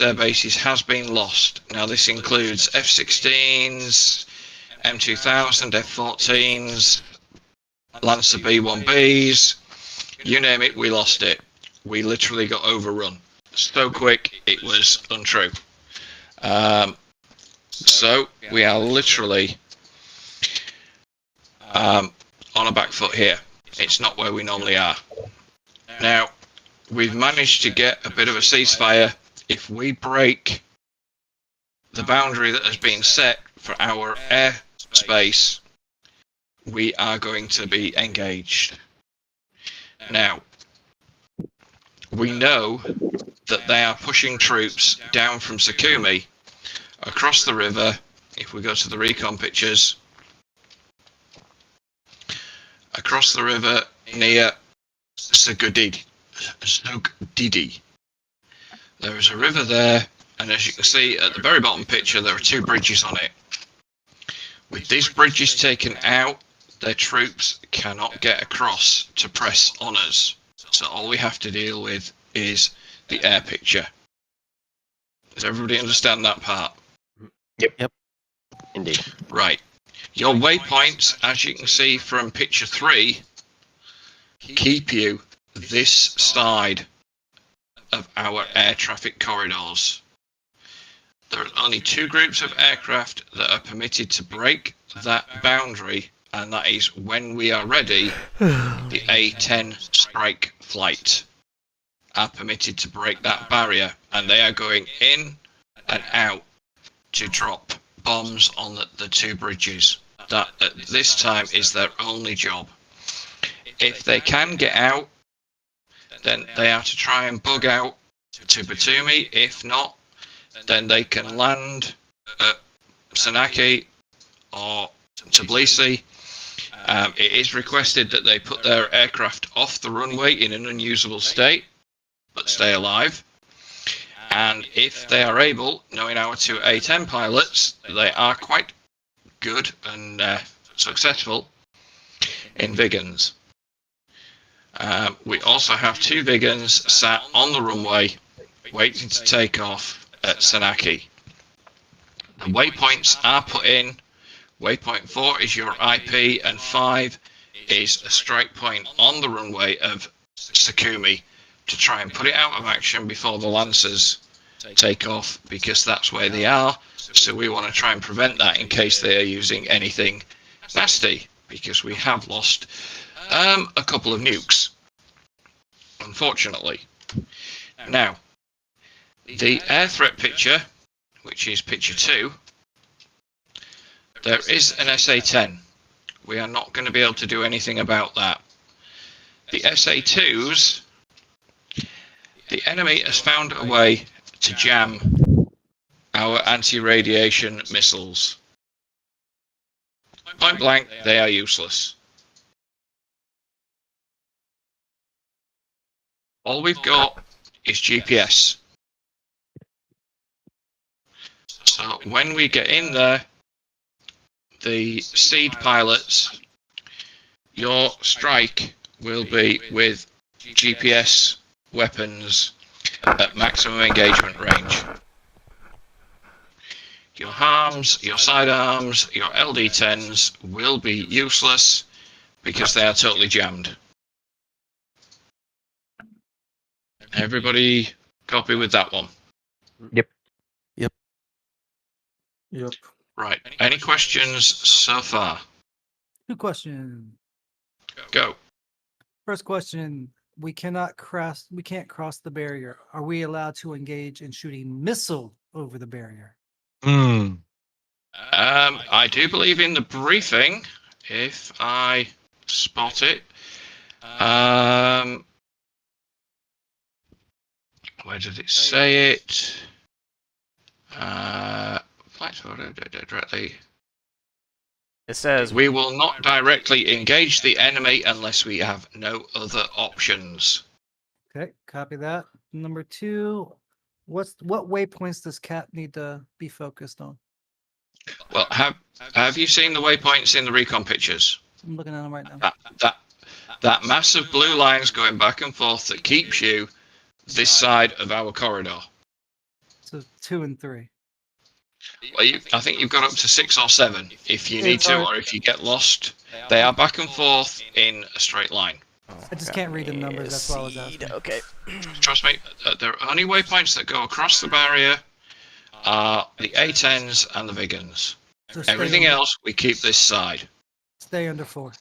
their bases has been lost. Now this includes F-16s, M2000, F-14s, Lancer B-1Bs, you name it, we lost it. We literally got overrun. So quick, it was untrue. So we are literally on a back foot here. It's not where we normally are. Now, we've managed to get a bit of a ceasefire. If we break the boundary that has been set for our airspace, we are going to be engaged. Now, we know that they are pushing troops down from Sakumi across the river. If we go to the recon pictures, across the river near Sugdidi. There is a river there, and as you can see at the very bottom picture, there are 2 bridges on it. With these bridges taken out, their troops cannot get across to press on us. So all we have to deal with is the air picture. Does everybody understand that part? Yep. Indeed. Right. Your waypoints, as you can see from picture 3, keep you this side of our air traffic corridors. There are only 2 groups of aircraft that are permitted to break that boundary, and that is when we are ready. The A-10 strike flight are permitted to break that barrier, and they are going in and out to drop bombs on the 2 bridges. That at this time is their only job. If they can get out, then they are to try and bug out to Batumi. If not, then they can land at Sanaki or Tbilisi. It is requested that they put their aircraft off the runway in an unusable state, but stay alive. And if they are able, knowing our 2 A-10 pilots, they are quite good and successful in Vigans. We also have 2 Vigans sat on the runway waiting to take off at Sanaki. The waypoints are put in. Waypoint 4 is your IP, and 5 is a strike point on the runway of Sakumi to try and put it out of action before the Lancers take off, because that's where they are. So we want to try and prevent that in case they are using anything nasty, because we have lost a couple of nukes, unfortunately. Now, the air threat picture, which is picture 2, there is an SA-10. We are not going to be able to do anything about that. The SA-2s, the enemy has found a way to jam our anti-radiation missiles. Point blank, they are useless. All we've got is GPS. So when we get in there, the seed pilots, your strike will be with GPS weapons at maximum engagement range. Your arms, your sidearms, your LD-10s will be useless because they are totally jammed. Everybody copy with that one? Yep. Right. Any questions so far? 2 questions. Go. First question: we can't cross the barrier. Are we allowed to engage in shooting missile over the barrier? I do believe in the briefing, if I spot it. Where did it say it? Flights directly. It says We will not directly engage the enemy unless we have no other options. Okay, copy that. Number 2, what waypoints does Cap need to be focused on? Well, have you seen the waypoints in the recon pictures? I'm looking at them right now. That massive blue lines going back and forth that keeps you this side of our corridor. So 2 and 3. Well, I think you've got up to 6 or 7 if you need to, or if you get lost. They are back and forth in a straight line. I just can't read the numbers. That's why I was Seed, asking. okay. Trust me, the only waypoints that go across the barrier are the A-10s and the Vigans. So stay Everything under, else, we keep this side. Stay under 4.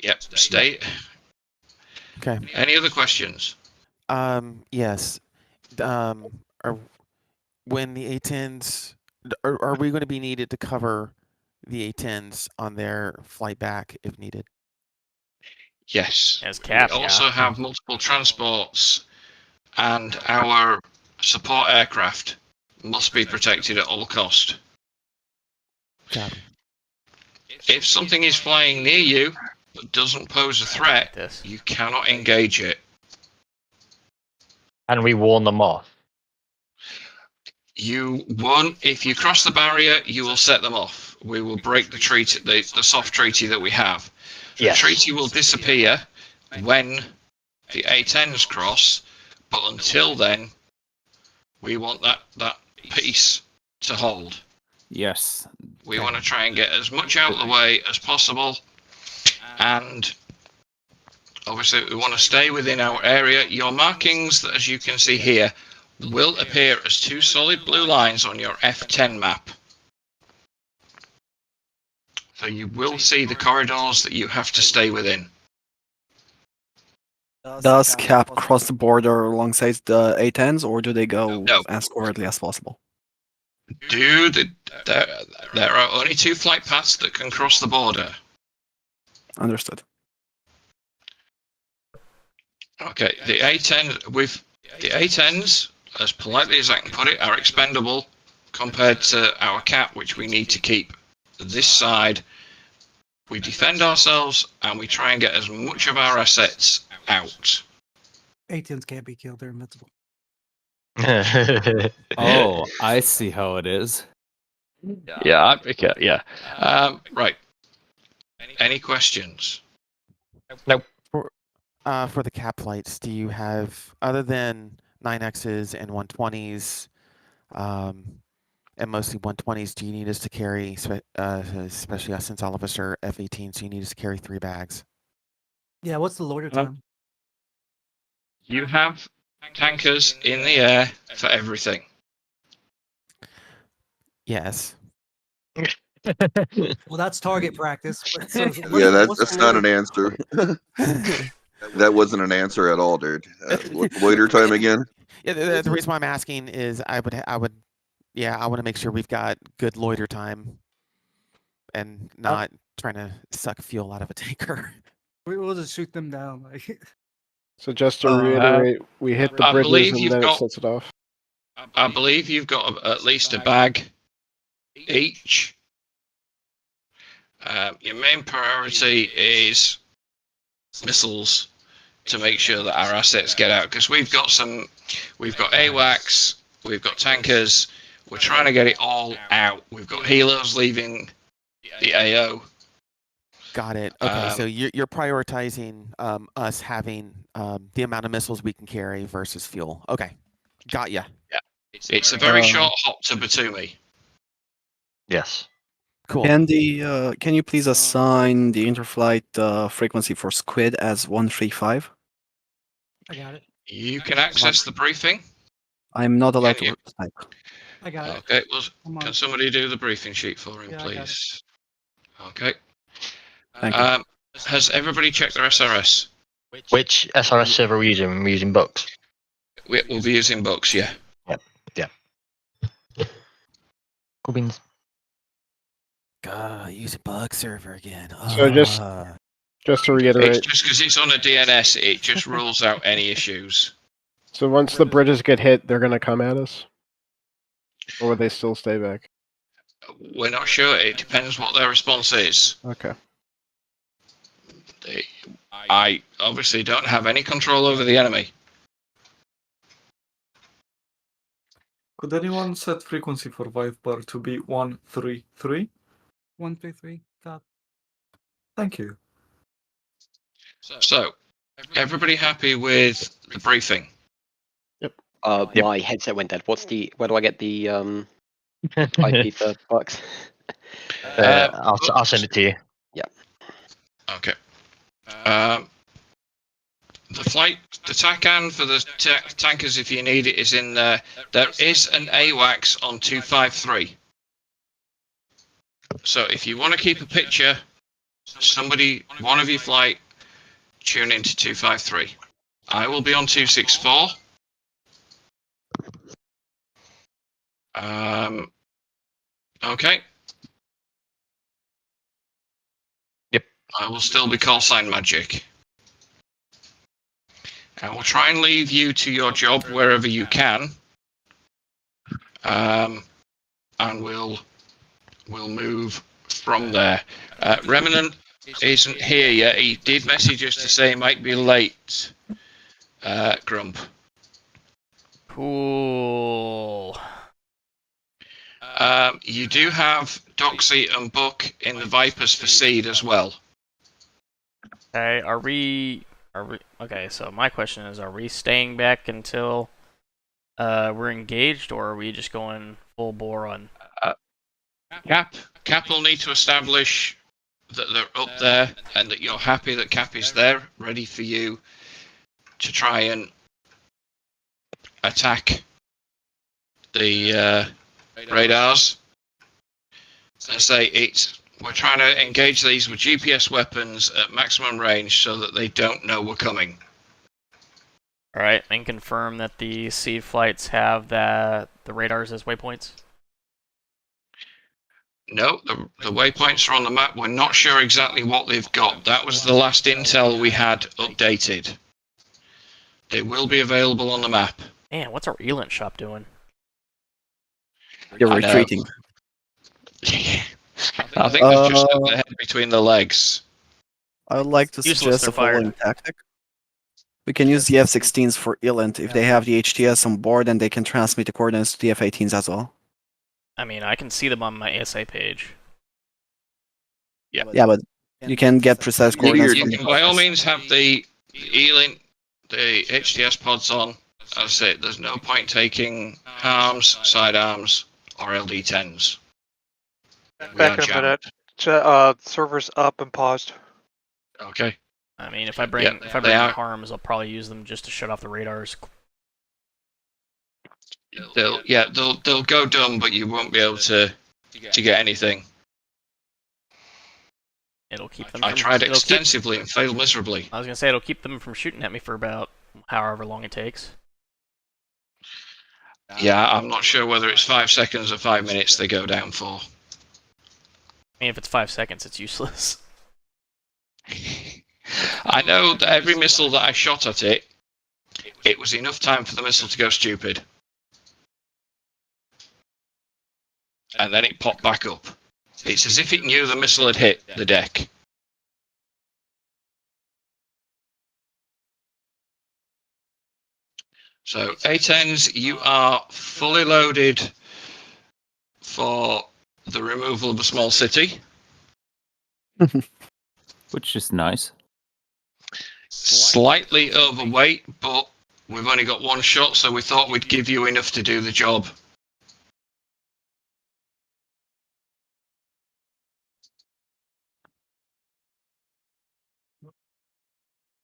Yep, stay. Okay. Any other questions? Yes. Are, when the A-10s, are we going to be needed to cover the A-10s on their flight back if needed? Yes. As Cap, We also have multiple transports, and our support aircraft must be protected at all cost. Copy. If something is flying near you but doesn't pose a threat, This. you cannot engage it. And we warn them off. You won't. If you cross the barrier, you will set them off. We will break the treaty, the soft treaty that we have. The Yes. treaty will disappear when the A-10s cross, but until then, we want that peace to hold. Yes. We want to try and get as much out of the way as possible, and obviously we want to stay within our area. Your markings, as you can see here, will appear as 2 solid blue lines on your F10 map. So you will see the corridors that you have to stay within. Does Cap cross the border alongside the A-10s, or do they go No. as quietly as possible? Dude, there are only 2 flight paths that can cross the border. Understood. Okay, the A-10s, as politely as I can put it, are expendable compared to our Cap, which we need to keep this side. We defend ourselves and we try and get as much of our assets out. A-10s can't be killed. They're invincible. Oh, I see how it is. yeah. Right. Any questions? For the Cap flights, do you have, other than 9Xs and 120s, and mostly 120s, do you need us to carry, especially us since all of us are F-18, so you need us to carry 3 bags? Yeah, what's the loader time? You have tankers in the air for everything. Yes. Well, that's target practice. But so Yeah, what's that's the not loader- an answer. That wasn't an answer at all, dude. What's loiter time again? Yeah, the reason why I'm asking is I want to make sure we've got good loiter time and not trying to suck fuel out of a tanker. We'll just shoot them down. Like, So just to reiterate, we hit the I bridges believe and you've then it got- sets it off. I believe you've got at least a bag each. Your main priority is missiles to make sure that our assets get out, because we've got AWACS, we've got tankers, we're trying to get it all out. We've got helos leaving the AO. Got it. Okay, so you're prioritizing us having the amount of missiles we can carry versus fuel. Okay, got ya. It's a very short hop to Batumi. Yes. Cool. Can you please assign the interflight frequency for Squid as 135? I got it. You can access the briefing. I'm not allowed Can you? to type. I got it. Okay, well, Come on. can somebody do the briefing sheet for him, Yeah, I got it. please? Okay. Thank you. Has everybody checked their SRS? Which SRS server are we using? We're using Books. We'll be using books, yeah. Cool beans. Use a bug server again. So just to reiterate, It's just because it's on a DNS, it just rules out any issues. so once the bridges get hit, they're gonna come at us, or will they still stay back? We're not sure. It depends what their response is. Okay. I obviously don't have any control over the enemy. Could anyone set frequency for Viper to be 133? 133. Cop. Thank you. So, everybody happy with the briefing? My headset went dead. Where do I get the IP for bucks? I'll send it to you. Okay. The TACAN for the tankers, if you need it, is in there. There is an AWACS on 253. So if you want to keep a picture, one of you flight, tune into 253. I will be on 264. Okay. Yep. I will still be call sign magic. I will try and leave you to your job wherever you can. And we'll move from there. Remnant isn't here yet. He did message us to say he might be late. Grump. Cool. You do have Doxy and Buck in the Vipers for seed as well. Okay, are we okay, so my question is, are we staying back until we're engaged, or are we just going full bore on Cap will need to establish that they're up there and that you're happy that Cap is there, ready for you to try and attack the radars. I say we're trying to engage these with GPS weapons at maximum range so that they don't know we're coming. Alright, and confirm that the seed flights have the radars as waypoints? No, the waypoints are on the map. We're not sure exactly what they've got. That was the last intel we had updated. They will be available on the map. Man, what's our Elant shop doing? You're retreating. I think they've just got their head between the legs. I would like to suggest the following tactic. We can use the F-16s for Elant if they have the HTS on board, and they can transmit the coordinates to the F-18s as well. I mean, I can see them on my ASA page. Yeah, but you can get precise coordinates. You can by all means have the Elant, the HTS pods on. As I say, there's no point taking arms, sidearms, or LD-10s. Back in a minute. Server's up and paused. Okay. I mean, if I bring harms, I'll probably use them just to shut off the radars. They'll go dumb, but you won't be able to get anything. It'll keep them. I tried extensively and failed miserably. I was gonna say it'll keep them from shooting at me for about however long it takes. Yeah, I'm not sure whether it's 5 seconds or 5 minutes they go down for. I mean, if it's 5 seconds, it's useless. I know that every missile that I shot at it was enough time for the missile to go stupid. And then it popped back up. It's as if it knew the missile had hit the deck. So, A-10s, you are fully loaded for the removal of a small city. Which is nice. Slightly overweight, but we've only got one shot, so we thought we'd give you enough to do the job.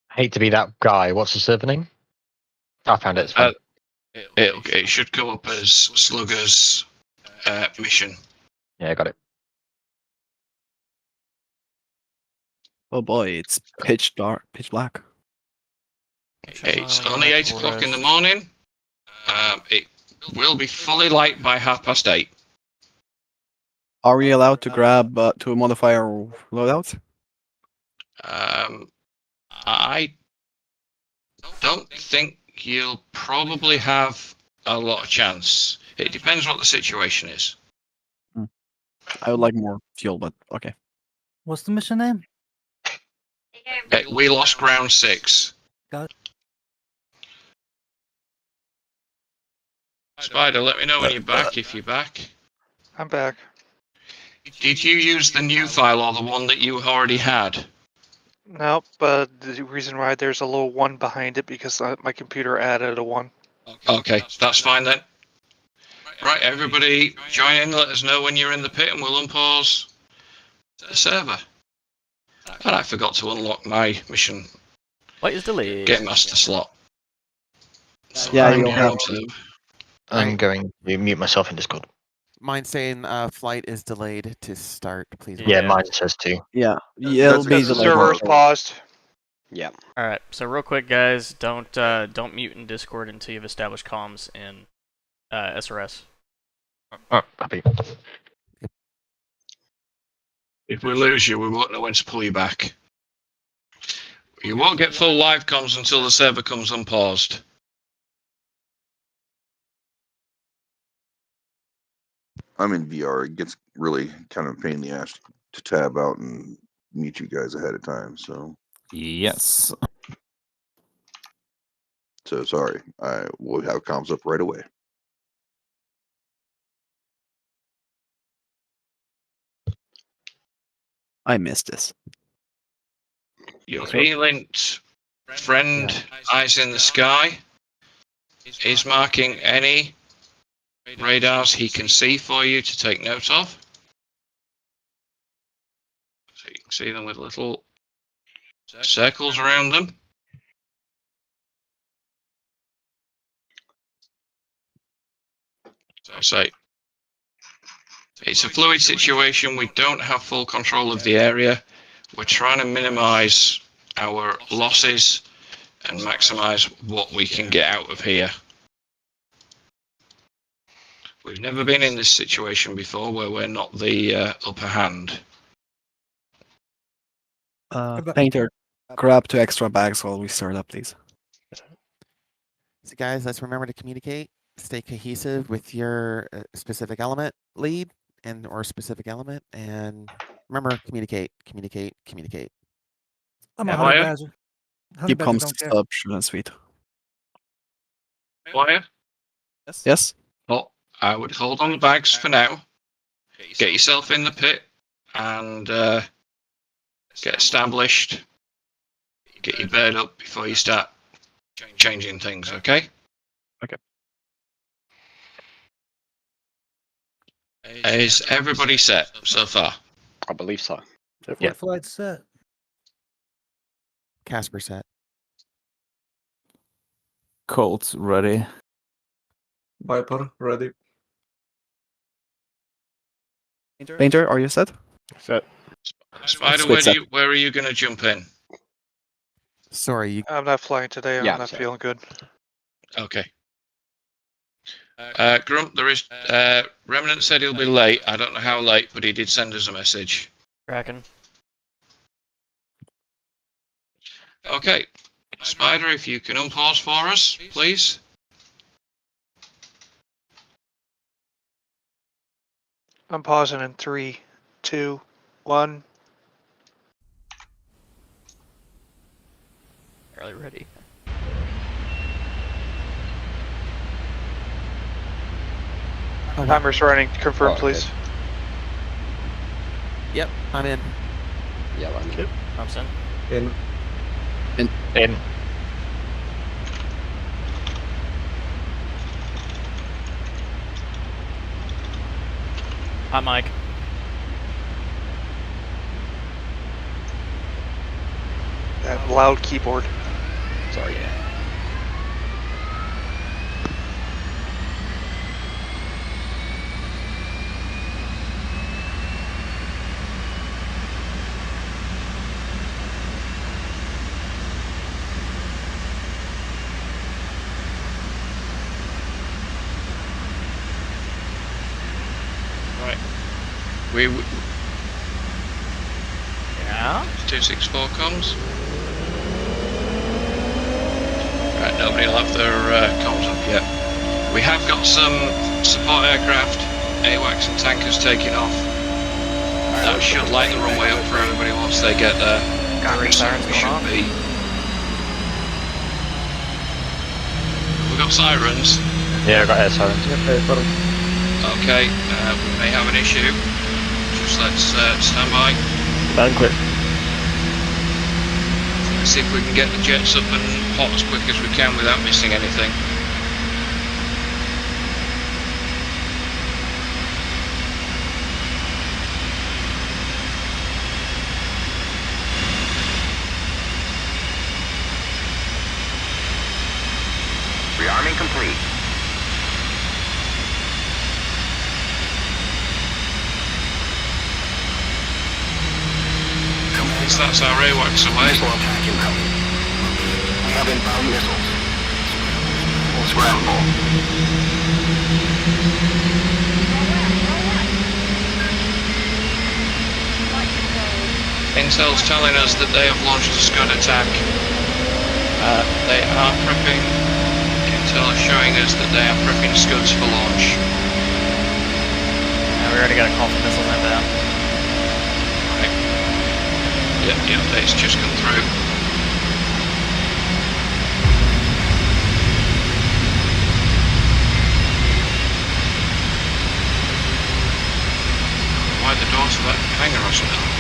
I hate to be that guy. What's the server name? I found it. It should come up as Sluggers mission. Yeah, I got it. Oh boy, it's pitch dark, pitch black. It's only 8 o'clock in the morning. It will be fully light by 8:30. Are we allowed to grab to modify our loadout? I don't think you'll probably have a lot of chance. It depends what the situation is. I would like more fuel, but okay. What's the mission name? We lost ground 6. Got it. Spider, let me know when you're back, if you're back. I'm back. Did you use the new file or the one that you already had? Nope, but the reason why there's a little 1 behind it because my computer added a 1. Okay, that's fine then. Right, everybody join in, let us know when you're in the pit and we'll unpause the server. And I forgot to unlock my mission What is delayed? Game Master slot. So Yeah, I'm you'll going have to- I'm going to mute myself in Discord. Mine's saying flight is delayed to start. Please. Yeah, mine says too. Yeah, it'll be The delayed. server's paused. Yeah. All right. So real quick, guys, don't mute in Discord until you've established comms in SRS. Oh, happy. If we lose you, we won't know when to pull you back. You won't get full live comms until the server comes unpaused. I'm in VR. It gets really kind of a pain in the ass to tab out and meet you guys ahead of time. So Yes. sorry. I will have comms up right away. I missed this. Your A-Lint friend, Eyes in the Sky, is marking any radars he can see for you to take note of. So you can see them with little circles around them. So I say, it's a fluid situation. We don't have full control of the area. We're trying to minimize our losses and maximize what we can get out of here. We've never been in this situation before where we're not the upper hand. Painter, grab 2 extra bags while we start up, please. So guys, let's remember to communicate. Stay cohesive with your specific element lead or specific element, and remember, communicate. I'm a Yeah, honey Maya? badger. Honey Keep badger comms don't care. up, short and sweet. Wire? Yes? Well, I would hold on the bags for now. Get yourself in the pit and get established. Get your bird up before you start changing things, okay? Okay. Is everybody set so far? I believe so. Yeah. Flight set. Casper set. Colts ready. Viper, ready. Painter, are you set? Set. Spider, Switch where are you going to jump in? Sorry, you. I'm not flying today. I'm Yeah, not so- feeling good. Okay. Grump, there is Remnant said he'll be late. I don't know how late, but he did send us a message. Kraken. Okay. Spider, if you can unpause for us, please. I'm pausing in 3, 2, 1. Barely ready. Timer's running. Confirm, Oh, please. good. Yep, I'm in. Yeah, I'm in. Thompson. In. Hot mic. That loud keyboard. Sorry. Right. Yeah. 264 comms. Right, nobody will have their comms up yet. We have got some support aircraft, AWACS and tankers taking off. That should light the runway up for everybody once they get there. Got sirens going off. We've got sirens. Yeah, I got air sirens. Okay, we may have an issue. Just let's stand by. Banquet. Let's see if we can get the jets up and hot as quick as we can without missing anything. seconds, that's our AWACS away. Missile attack incoming. We have inbound missiles. Scramble. Intel's telling us that they have launched a Scud attack. They are prepping. Intel is showing us that they are prepping Scuds for launch. We already got a call for missiles inbound. Right. Yep, the update's just come through. Why the doors for that hangar or something?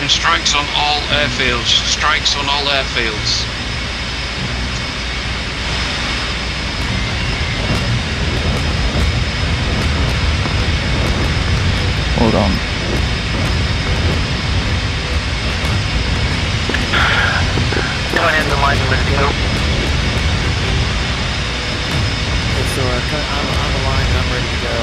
Strikes on all airfields. Strikes on all airfields. Hold on. Going in the line number 2. Okay, so I'm on the line. I'm ready to go.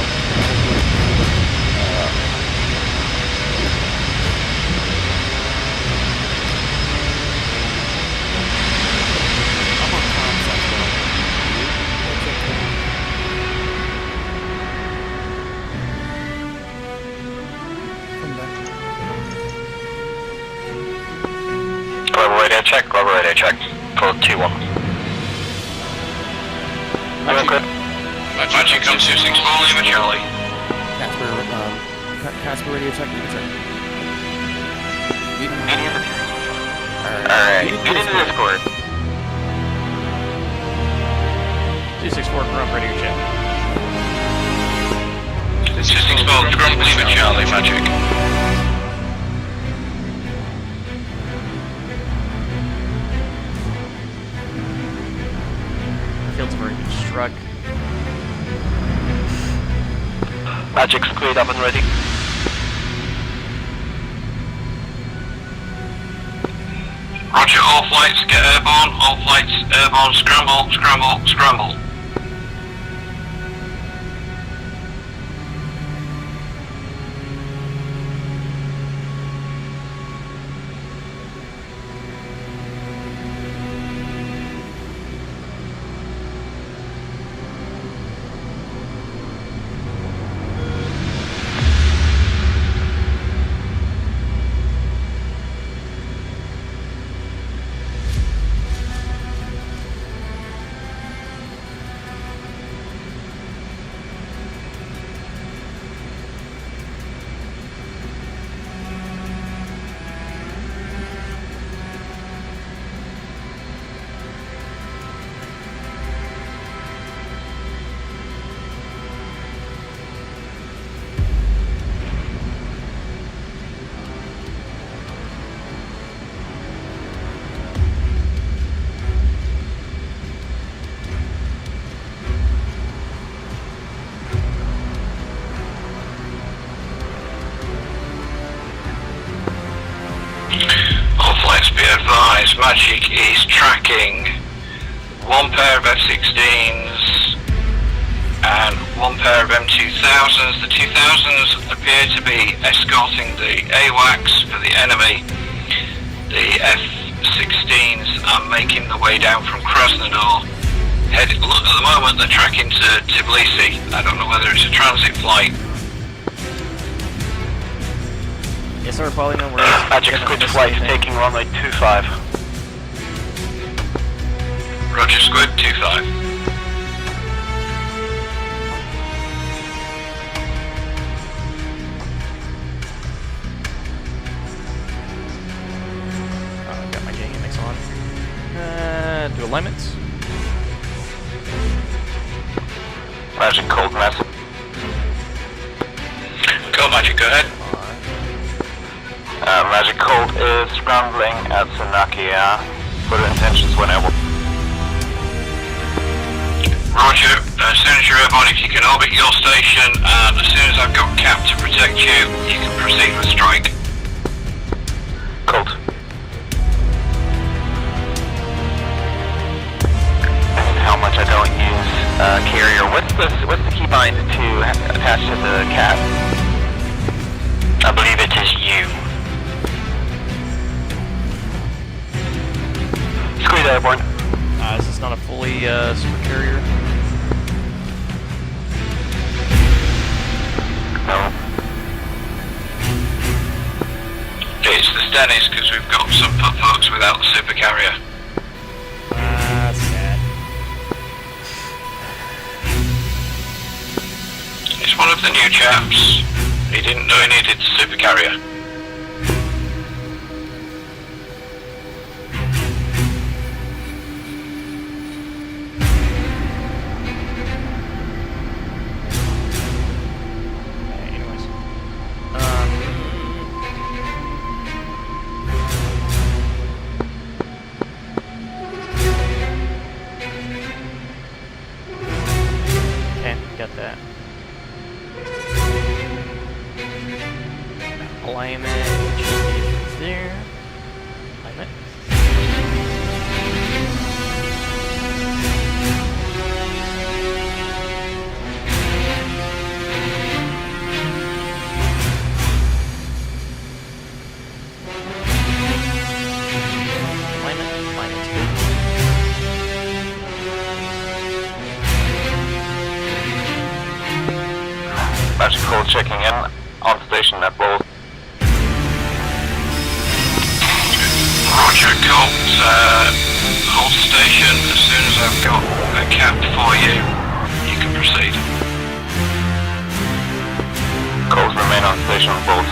Global radio check. Code 2-1. Magic come 264, Lima Charlie. Casper radio check, Lima check. Alright, get into Discord. 264 Grump radio check. 264 Grump Lima Charlie, Magic. Field's very good struck. Magic's cleared up and ready. Roger, all flights get airborne, all flights airborne, scramble, scramble, scramble. Magic is tracking one pair of F-16s and one pair of M2000s. The 2000s appear to be escorting the AWACS for the enemy. The F-16s are making their way down from Krasnodar. At the moment they're tracking to Tbilisi. I don't know whether it's a transit flight. Yes sir, probably no worries. Magic's good flight taking runway 25. Roger, Squid 25. Check to alignments. Magic cold mess. Go Magic, go ahead. Magic cold is scrambling at Sanakia for the intentions whenever. Roger, as soon as you're airborne, if you can orbit your station, and as soon as I've got cap to protect you, you can proceed with strike. Cold. And how much I don't use carrier. What's the keybind to attach to the cap? I believe it is you. Squeeze airborne. Is this not a fully super carrier? No. It's the Stennis, because we've got some folks without the super carrier. That's sad. It's one of the new chaps. He didn't know he needed the super carrier. Alignment, there. Alignment. Magic cold checking in on station at both. Roger, Colt, hold station. As soon as I've got a cap for you, you can proceed. Colt remain on station on both.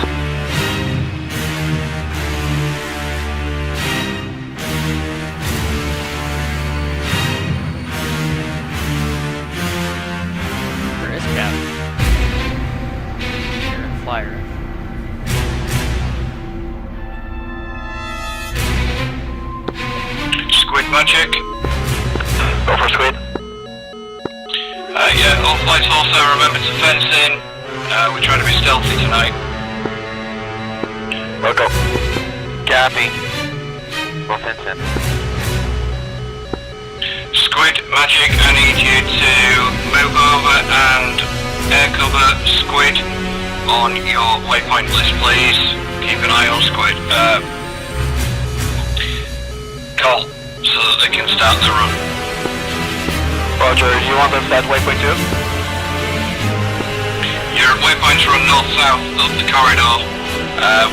Where is cap? Here, flyer. Squid Magic. Go for squid. Yeah, all flights also remember to fence in. We're trying to be stealthy tonight. We'll go. Gappy. Go fence in. Squid Magic, I need you to move over and air cover Squid on your waypoint list, please. Keep an eye on Squid. Call, so that they can start the run. Roger, you want us at waypoint 2? Your waypoints run north-south up the corridor.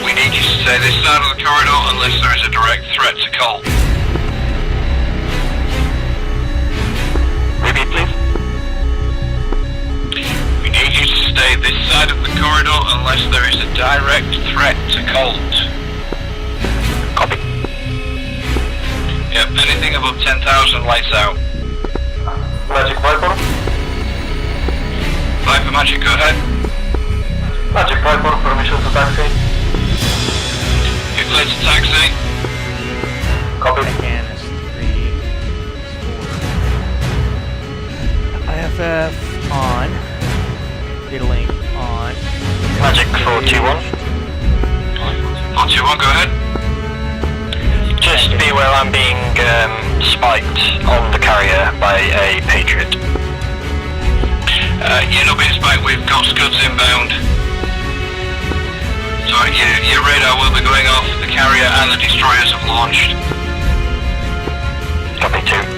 We need you to stay this side of the corridor unless there is a direct threat to Cole. Repeat, please. We need you to stay this side of the corridor unless there is a direct threat to Colt. Copy. Yep, anything above 10,000 lights out. Magic Viper. Viper Magic, go ahead. Magic Viper, permission to taxi. You're cleared to taxi. Copy. Canis 3, 4. IFF on. Data link on. Magic 421. 421, go ahead. Just be aware I'm being spiked on the carrier by a Patriot. You're not being spiked, we've got Scuds inbound. Sorry, your radar will be going off, the carrier and the destroyers have launched. Copy 2.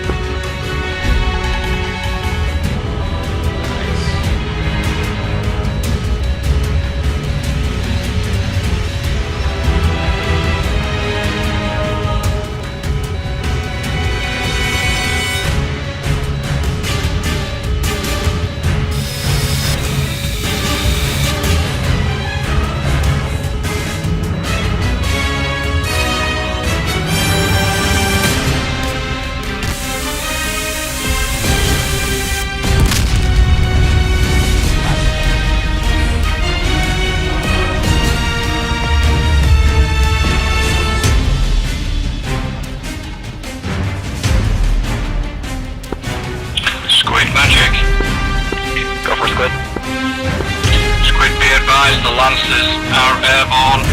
Squid, be advised, the Lancers are airborne.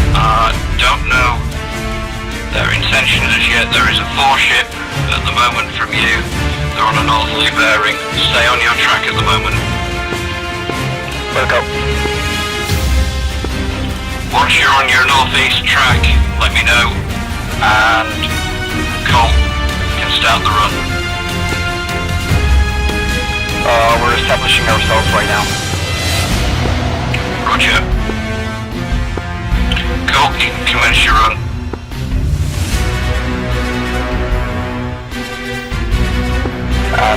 Don't know their intention as yet. There is a 4-ship at the moment from you. They're on a northerly bearing. Stay on your track at the moment. Welcome. Once you're on your northeast track, let me know, and Colt can start the run. We're establishing ourselves right now. Roger. Colt, you can commence your run.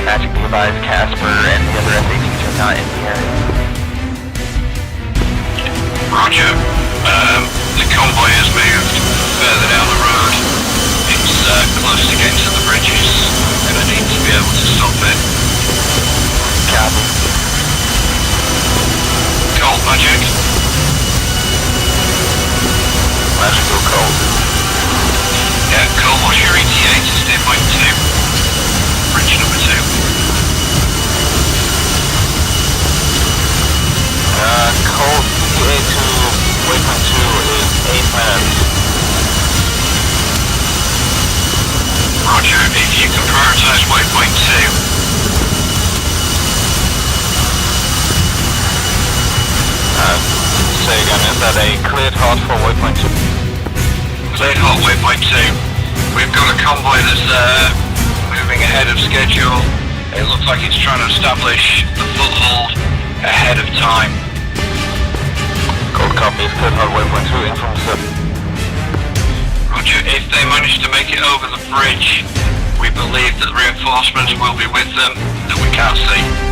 Magic be advised, Casper and the other A-18s are not in the area. Roger. The convoy has moved further down the road. It's close to getting to the bridges, and I need to be able to stop it. Copy. Colt, Magic. Magic go Colt. Yeah, Colt, what's your ETA to steer point 2? Bridge number 2. Colt, ETA to waypoint 2 is 8 minutes. Roger, if you can prioritize waypoint 2. Say again, is that a cleared hot for waypoint 2? Cleared hot waypoint 2. We've got a convoy that's moving ahead of schedule. It looks like it's trying to establish the foothold ahead of time. Cold copy, is cleared hot waypoint 2 in from 7. Roger, if they manage to make it over the bridge, we believe that reinforcements will be with them that we can't see.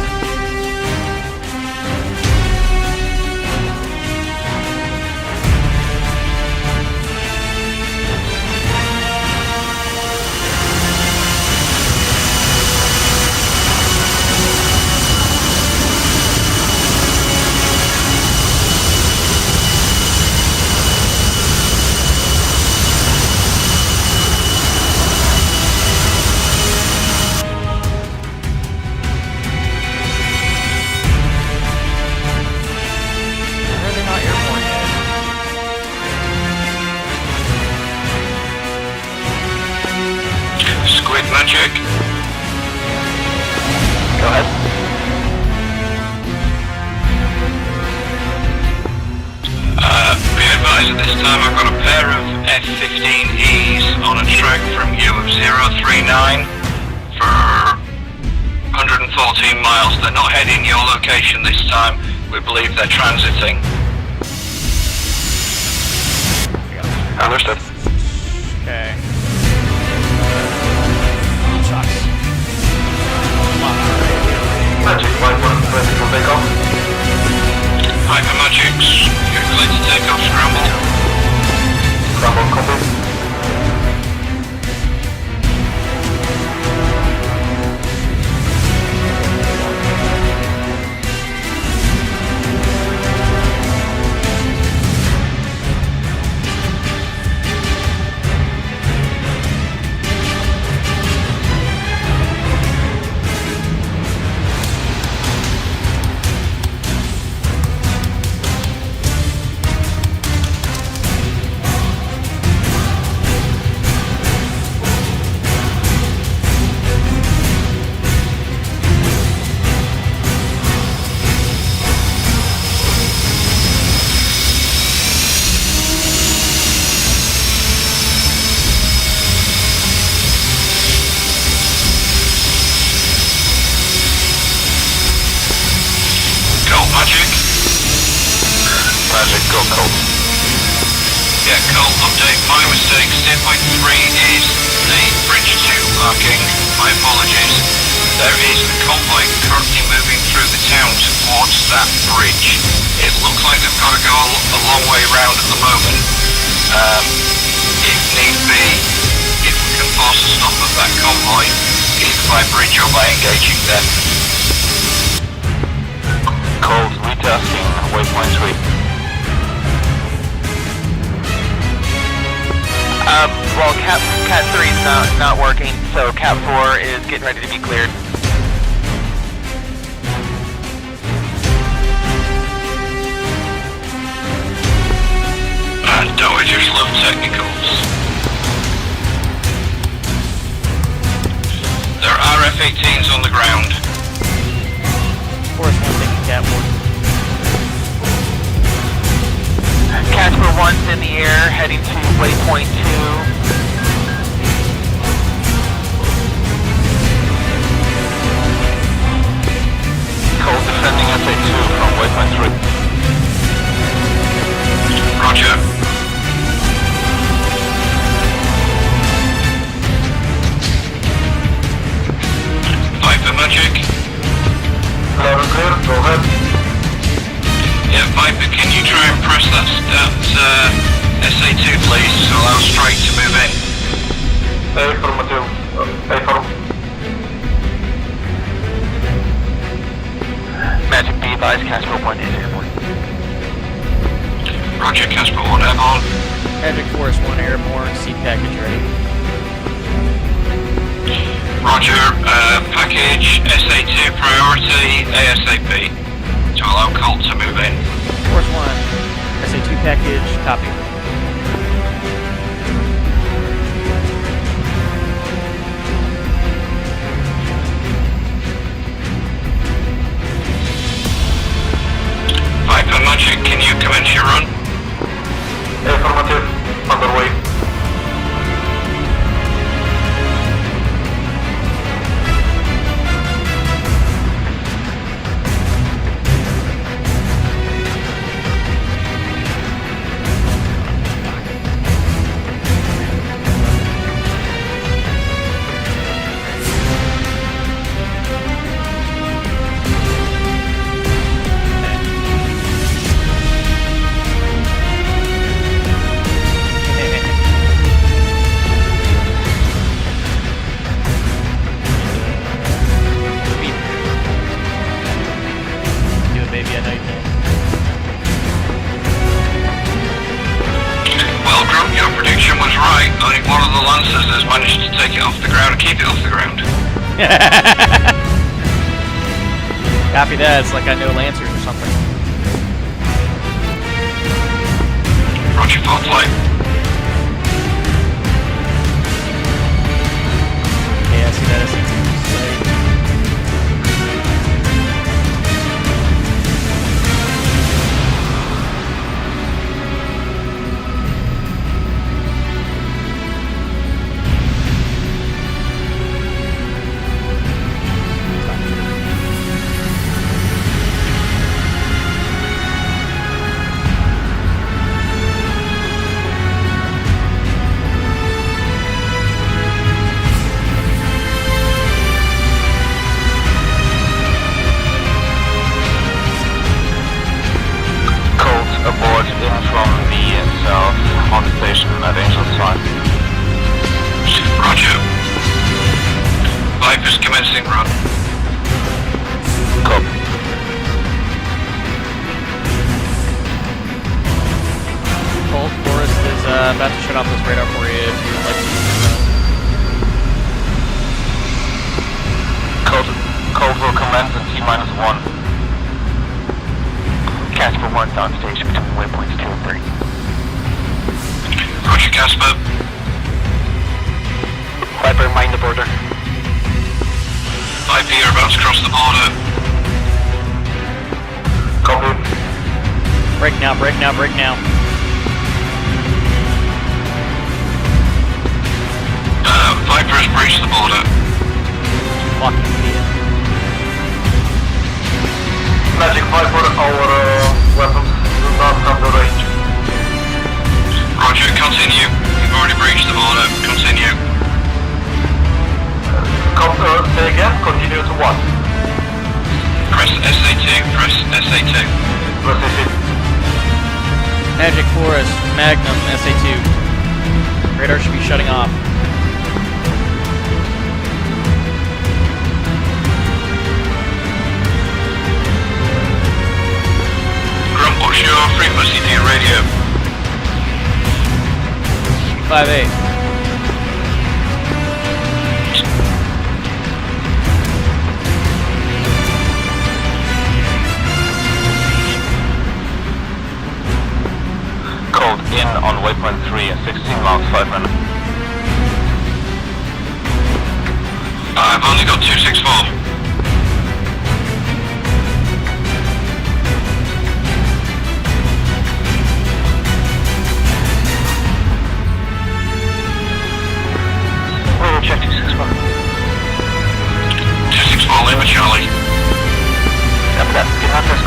Magic. Go ahead. Be advised, at this time I've got a pair of F-15Es on a track from you of 039 for 114 miles. They're not heading your location this time. We believe they're transiting. Understood. Okay. Magic, ready for takeoff. Hyper Magics, you're clear to take off, scramble. Scramble, copy. Magic, go Colt. Yeah, Colt, update. My mistake. Steerpoint 3 is the Bridge 2 marking. My apologies. There is a convoy currently moving through the town towards that bridge. It looks like they've got to go a long way round at the moment. If need be, if we can force a stop of that convoy, either by bridge or by engaging them. Colt, retasking, waypoint 3. Well, Cat 3 is not working, so Cat 4 is getting ready to be cleared. Dowagers love technicals. There are F-18s on the ground. Force 1 taking Cat 1. Casper 1's in the air, heading to waypoint 2. Cold defending SA2 from waypoint 3. Roger. Viper Magic. Loud and clear, go ahead. Yeah, Viper, can you try and press that SA2 please to allow strike to move in? Affirmative. Affirmative. Magic be advised, Casper 1 is airborne. Roger, Casper 1 airborne. Magic Force 1 airborne, seat package ready. Roger, package SA2 priority ASAP to allow Colt to move in. Force 1, SA2 package, copy. Viper Magic, can you commence your run? Affirmative. Underway. Managed to take it off the ground and keep it off the ground. Copy that, it's like I know Lancers or something. Roger, full flight. Yeah, I see that as a about to shut off this radar for you if you would like to. Cold will commence in T-1. Casper 1's on station between waypoints 2 and 3. Roger, Casper. Viper, mind the border. Viper, you're about to cross the border. Copy. Break now, break now, break now. Viper has breached the border. Fucking idiot. Magic Viper, our weapons do not have the range. Roger, continue. You've already breached the border. Continue. Say again, continue to what? Press SA2, press SA2. Press SA2. Magic Forest, Magnum, SA2. Radar should be shutting off. What's your frequency to your radio? 5-8. Cold in on 15 miles, 5 minutes. I've only got 264. We'll check 264. 264, Lima Charlie. Yep, that's good. Not first.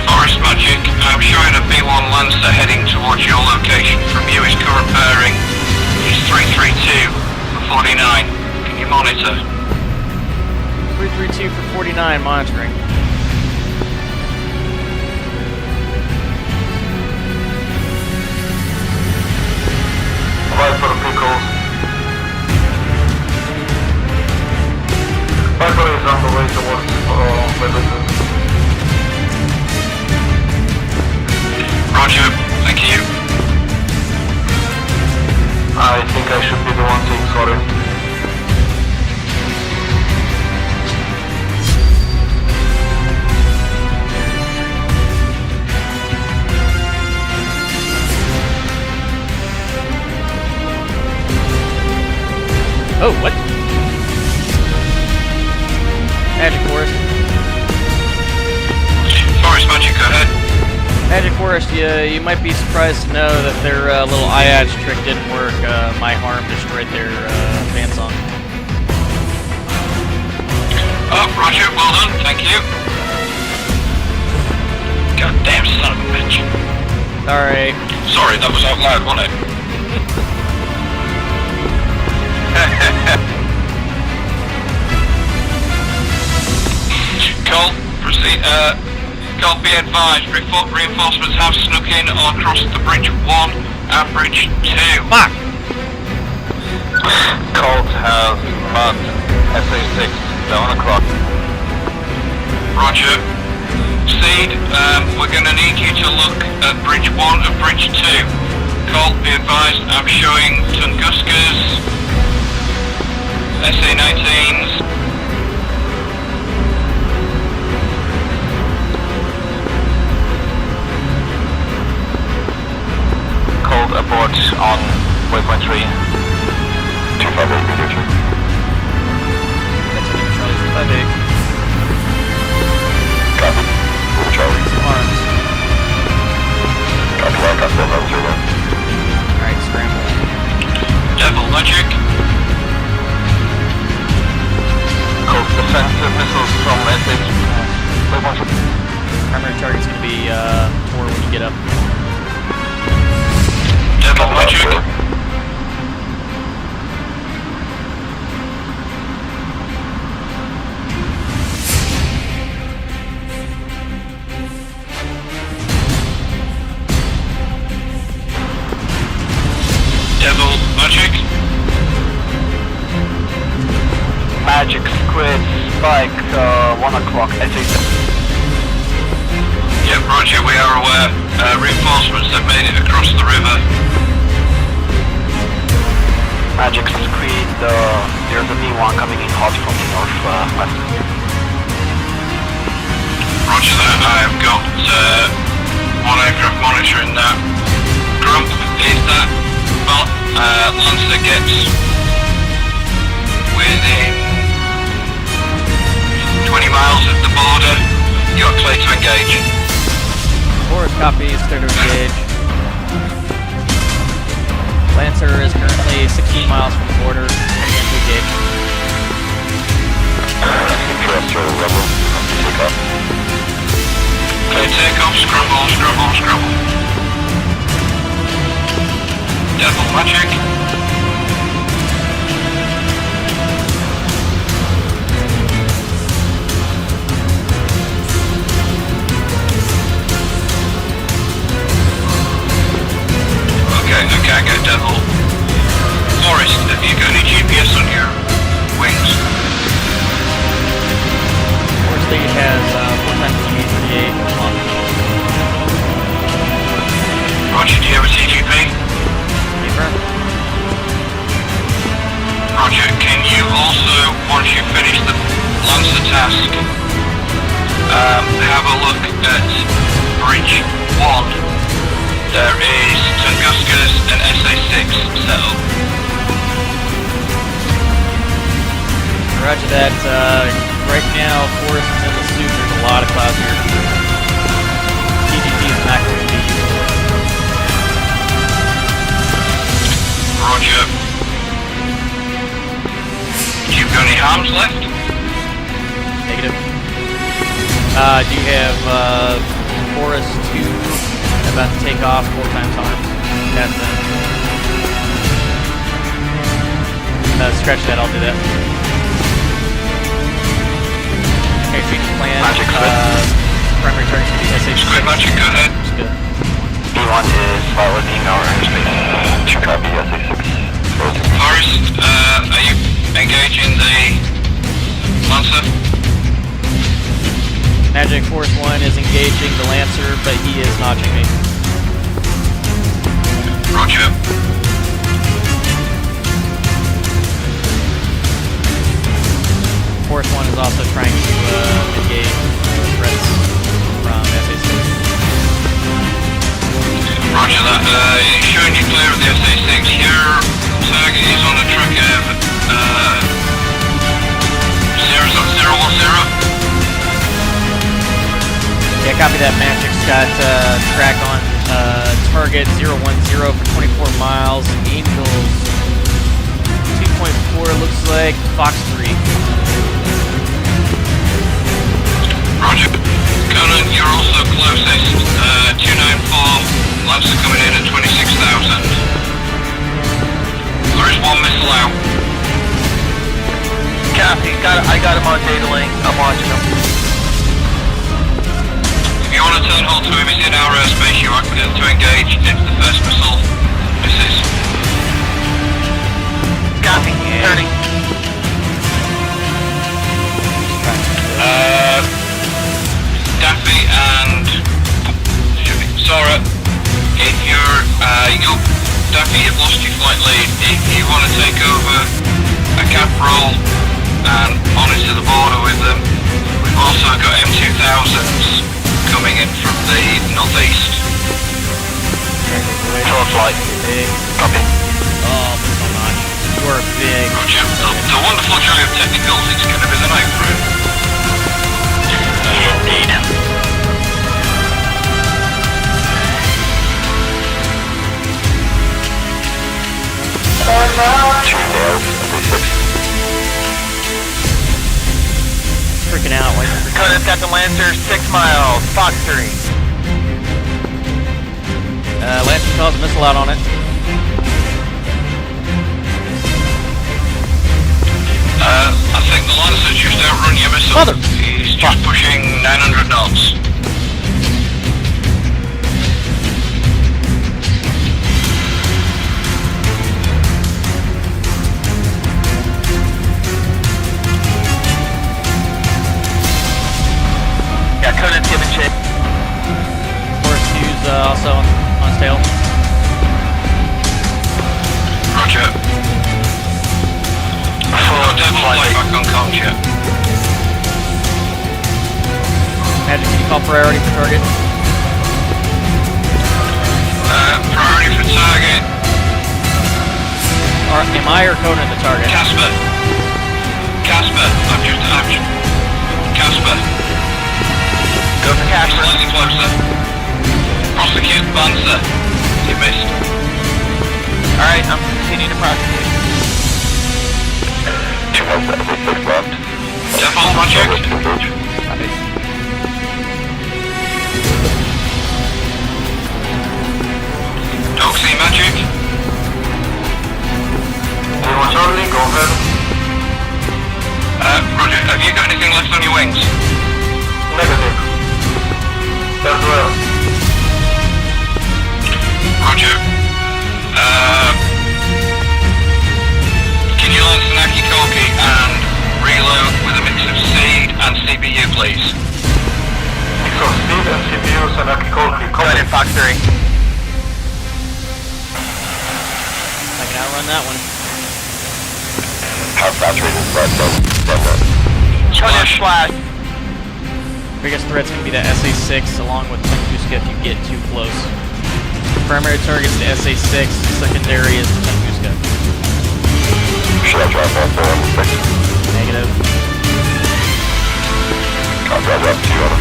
Forest Magic, I'm showing a B1 Lancer heading towards your location. From you, his current bearing is 332 for 49. Can you monitor? 332 for 49, monitoring. Viper Pickles. Viper is on the way towards Littleton. Roger, thank you. I think I should be the one saying sorry. Oh, what? Magic Forest. Forest Magic, go ahead. Magic Forest, you might be surprised to know that their little IADS trick didn't work. My harm destroyed their fan song. Oh, Roger, well done, thank you. Goddamn son of a bitch. Sorry. Sorry, that was out loud, wasn't it? Cole, proceed, Cole, be advised, reinforcements have snuck in across the bridge 1 and bridge 2. Fuck! Colt has marked SA6, 7 o'clock. Roger. Seed, we're gonna need you to look at bridge 1 and bridge 2. Colt, be advised, I'm showing Tunguska's SA-19s. Cold abort on waypoint 3. 258, BDG. That's an Charlie 258. Copy. Charlie. Arms. Copy that, got 700. Alright, scramble. Devil Magic. Cold defensive missiles from SA. Waypoint 3. Primary target's gonna be 4 when you get up. Devil Magic. Devil Magic. Magic Squid Spike, 1 o'clock, SA6. Yep, Roger, we are aware. Reinforcements have made it across the river. Magic Squid, there's a B1 coming in hot from the northwest. Roger that, I've got one aircraft monitoring that. Grump, is that Lancer gets within 20 miles of the border, you're clear to engage. Forest copies, clear to engage. Lancer is currently 16 miles from the border, heading into engage. Terrestrial rebel, takeoff. Clear takeoff, scramble, scramble, scramble. Devil Magic. Okay, I can't get Devil. Forest, have you got any GPS on your wings? Forest Lead has 4 times G38 on. Roger, do you have a CGP? Confirm. Roger, can you also, once you finish the Lancer task, have a look at that right now Forrest is in the suit. There's a lot of clouds here. TGT is not going to be useful. Roger. Do you have any harms left? Negative. Do you have Forrest 2 about to take off 4 times arms? That's it. Scratch that, I'll do that. Okay, treatment plan. Magic Primary target should be SA6. Squid Magic, go ahead. That's good. B1 is piloting our airspace. Check out the SA6. Forrest, are you engaging the Lancer? Magic Force 1 is engaging the Lancer, but he is notching me. Roger. Force 1 is also trying to engage threats from SA6. Roger that. Showing you clear of the SA6. Your target is on a track of 010. Yeah, copy that. Magic's got track on target 010 for 24 miles. Angels 2.4 looks like Fox 3. Roger. Conan, you're also closest. 294, Lancer coming in at 26,000. There is one missile out. Copy, I got him on data link. I'm watching him. If you want to turn hold to him, he's in our airspace. You are clear to engage if the first missile misses. Copy, turning. Daffy and Sora, if you're Daffy, you've lost your flight lead. If you want to take over a cap roll and monitor the border with them, we've also got M2000s coming in from the northeast. Short flight. Big. Copy. Oh, so much. We're big. Roger. The wonderful joy of technicals, it's going to be the night crew. Indeed. Freaking out. Wait. Conan's got the Lancer 6 miles. Fox 3. Lancer calls a missile out on it. I think the Lancer just outrun your missile. Mother. He's just pushing 900 knots. Yeah, Conan's giving shit. Force 2's also on his tail. Roger. Don't fly back on comms yet. Magic, can you call priority for target? Priority for target. Am I or Conan the target? Casper. Casper. Casper. Go for Casper. Slightly closer. Prosecute Lancer. You missed. Alright, I'm continuing to prosecute. 276 left. Default Magic. Copy. Doxy Magic. Charlie, go ahead. Roger, have you got anything left on your wings? Negative. As well. Roger. Can you launch an Akikoki and reload with a mix of seed and CPU, please? Mix of seed and CPUs and Akikoki. Go ahead, Fox 3. I can outrun that one. Power battery is red, Flash. Biggest threat's gonna be the SA6 along with Tunguska if you get too close. Primary target's the SA6, secondary is Tunguska. Should I drop off the 1-6? Negative. Copy, roger, up to you, over.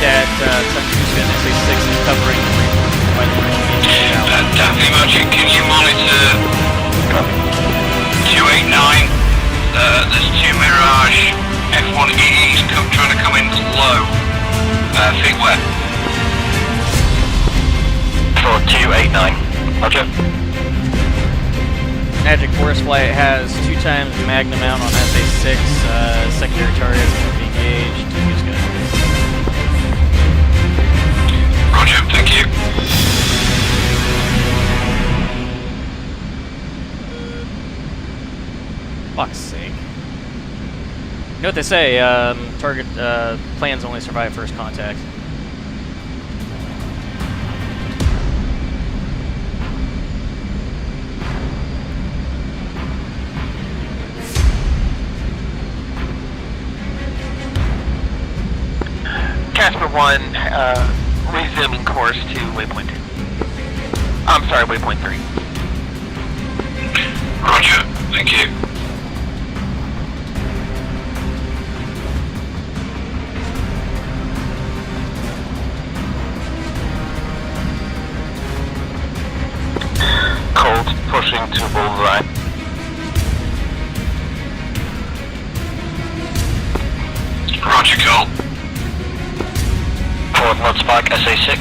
That Tuxedo SA6 is covering by the Daphne Magic, can you monitor 289? There's two Mirage F1EEs trying to come in low. Feet wet. For 289, roger. Magic Forest Flight has 2 times Magnum mount on SA6. Secondary targets can be engaged. He's good. Roger, thank you. Fuck's sake. You know what they say, target, plans only survive first contact. Casper 1, resuming course to waypoint 2. I'm sorry, waypoint 3. Roger, thank you. Cold, pushing to bullseye. Roger, Cole. Forward not spike, SA6.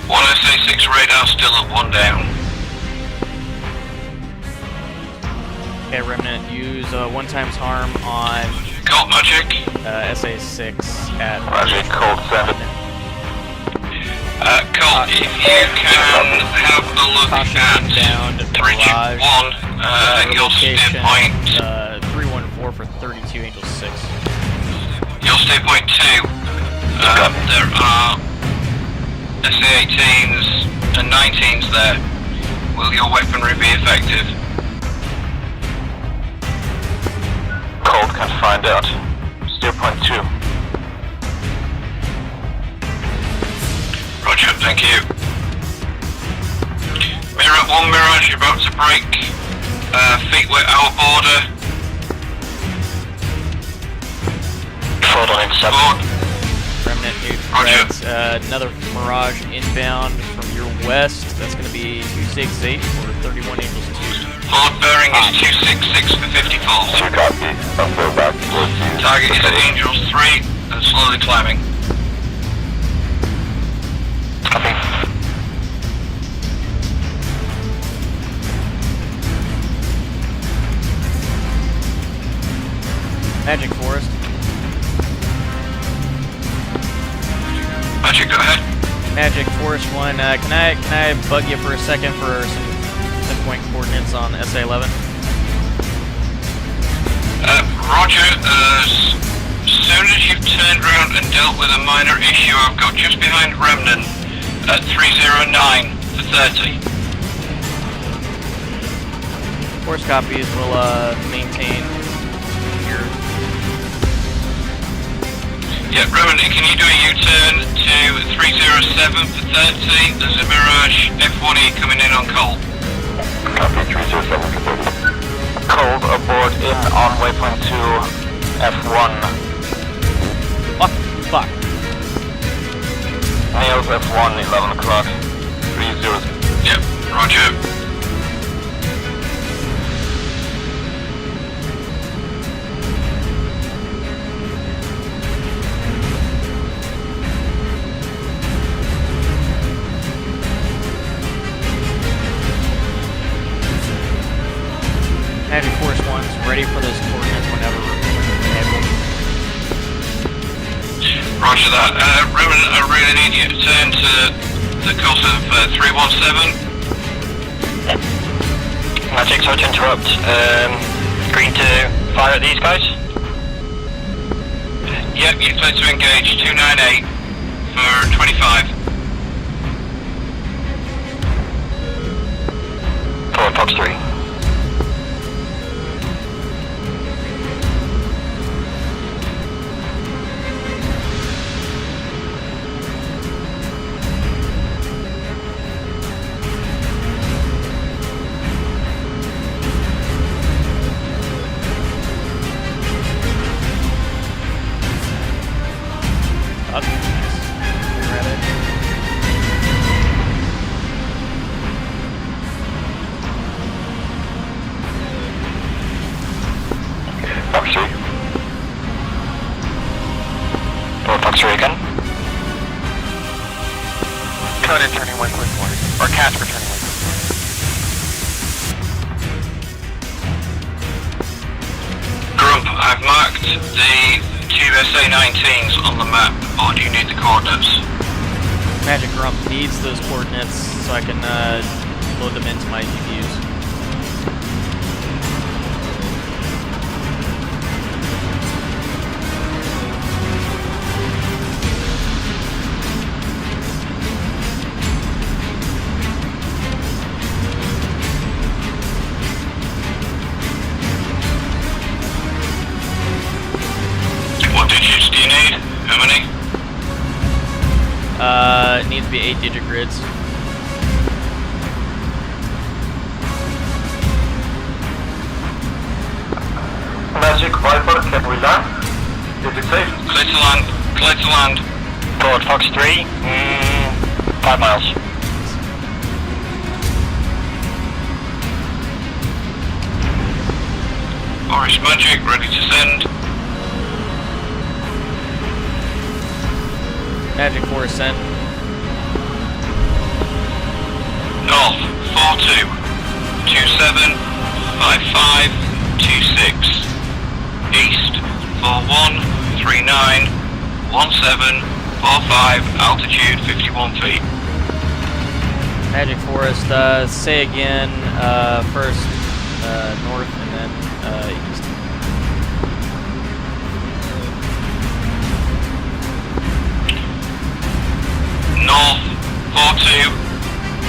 One SA6 radar still at 1 down. Okay, Remnant, use 1 times harm on Colt Magic. SA6 at Magic, cold, send it. Colt, if you can have a look at down to Bridge 1, you'll steer point. 314 for 32 Angel 6. You'll steer point 2. There are SA-18s and 19s there. Will your weaponry be effective? Cold can find out. Steer point 2. Roger, thank you. Mirror 1 Mirage, you're about to break. Feet wet our border. Forward on in 7. Remnant, you correct. Another Mirage inbound from your west. That's going to be 268 for 31 Angels 2. Forward bearing is 266 for 54. 2 copy. I'll go back towards you. Target is at Angels 3 and slowly climbing. Copy. Magic Forest. Magic, go ahead. Magic Forest 1. Can I bug you for a second for some pinpoint coordinates on SA-11? Roger, as soon as you've turned around and dealt with a minor issue, I've got just behind Remnant at 309 for 30. Force copies will maintain your... Yeah, Remnant, can you do a U-turn to 307 for 30? There's a Mirage F1E coming in on Colt. Copy, 307 for 30. Cold aboard in on waypoint 2, F1. Fuck. Nails F1, 11 o'clock. 30. Yep, roger. Magic Force 1's ready for those coordinates whenever able. Roger that. Remnant, I really need you to turn to the course of 317. Magic, sorry to interrupt. Green to fire at these guys? Yep, you clear to engage 298 for 25. Forward, Fox 3. the two SA-19s on the map, or do you need the coordinates? Magic Grump needs those coordinates so I can load them into my GPUs. What digits do you need? How many? It needs to be 8-digit grids. Magic Viper, can we land? Is it safe? Clear to land. Clear to land. Forward Fox 3, 5 miles. Boris Magic, ready to send. Magic Force sent. North, 42, 27, 55, 26. East, 41, 39, 17, 45, altitude 51 feet. Magic Forest, say again, first north and then east. North, 42,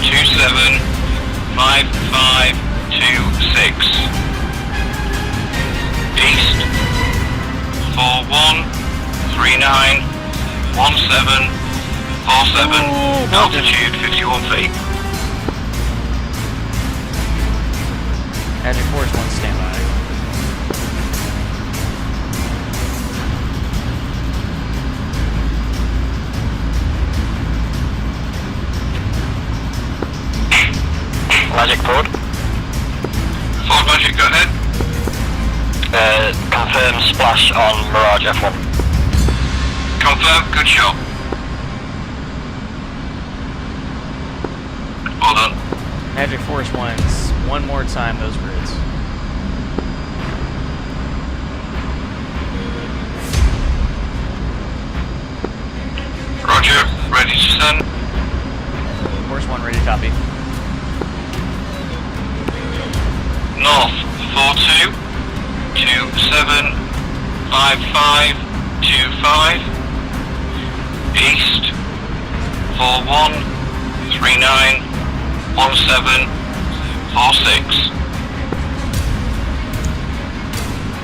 27, 55, 26. East, 41, 39, 17, 47, altitude 51 feet. Magic Force 1 standby. Magic Ford. Ford Magic, go ahead. Confirm splash on Mirage F1. Confirm, good shot. Well done. Magic Force 1's one more time those grids. Roger, ready to send. Force 1 ready to copy. North, 42, 27, 55, 25. East, 41, 39, 17, 46.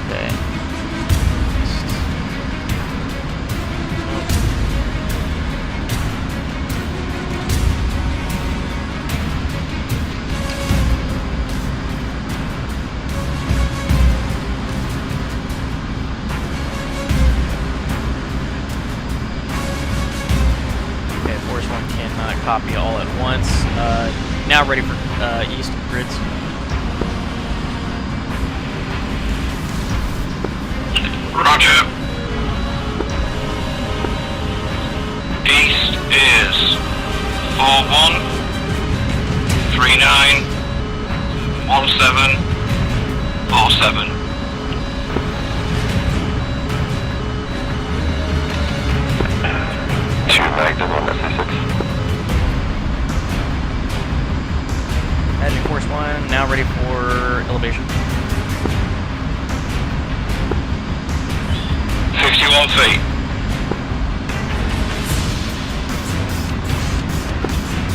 Okay. Okay, Force 1 cannot copy all at once. Now ready for east grids. Roger. East is 41, 39, 17, 47. Magnum on SA6. Magic Force 1 now ready for elevation. 51 feet.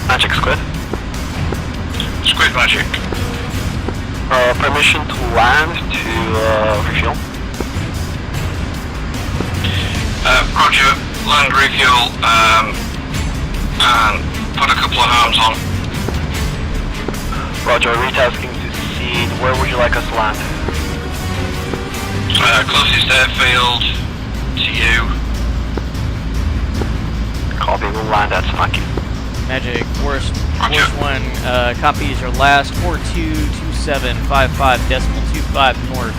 Magic Squid. Squid Magic. Permission to land to refuel. Roger, land refuel, and put a couple of arms on. Roger, retasking to seed. Where would you like us to land? Closest airfield to you. Copy, we'll land at Smacky. Magic Force 1 copies your last 422755.25 north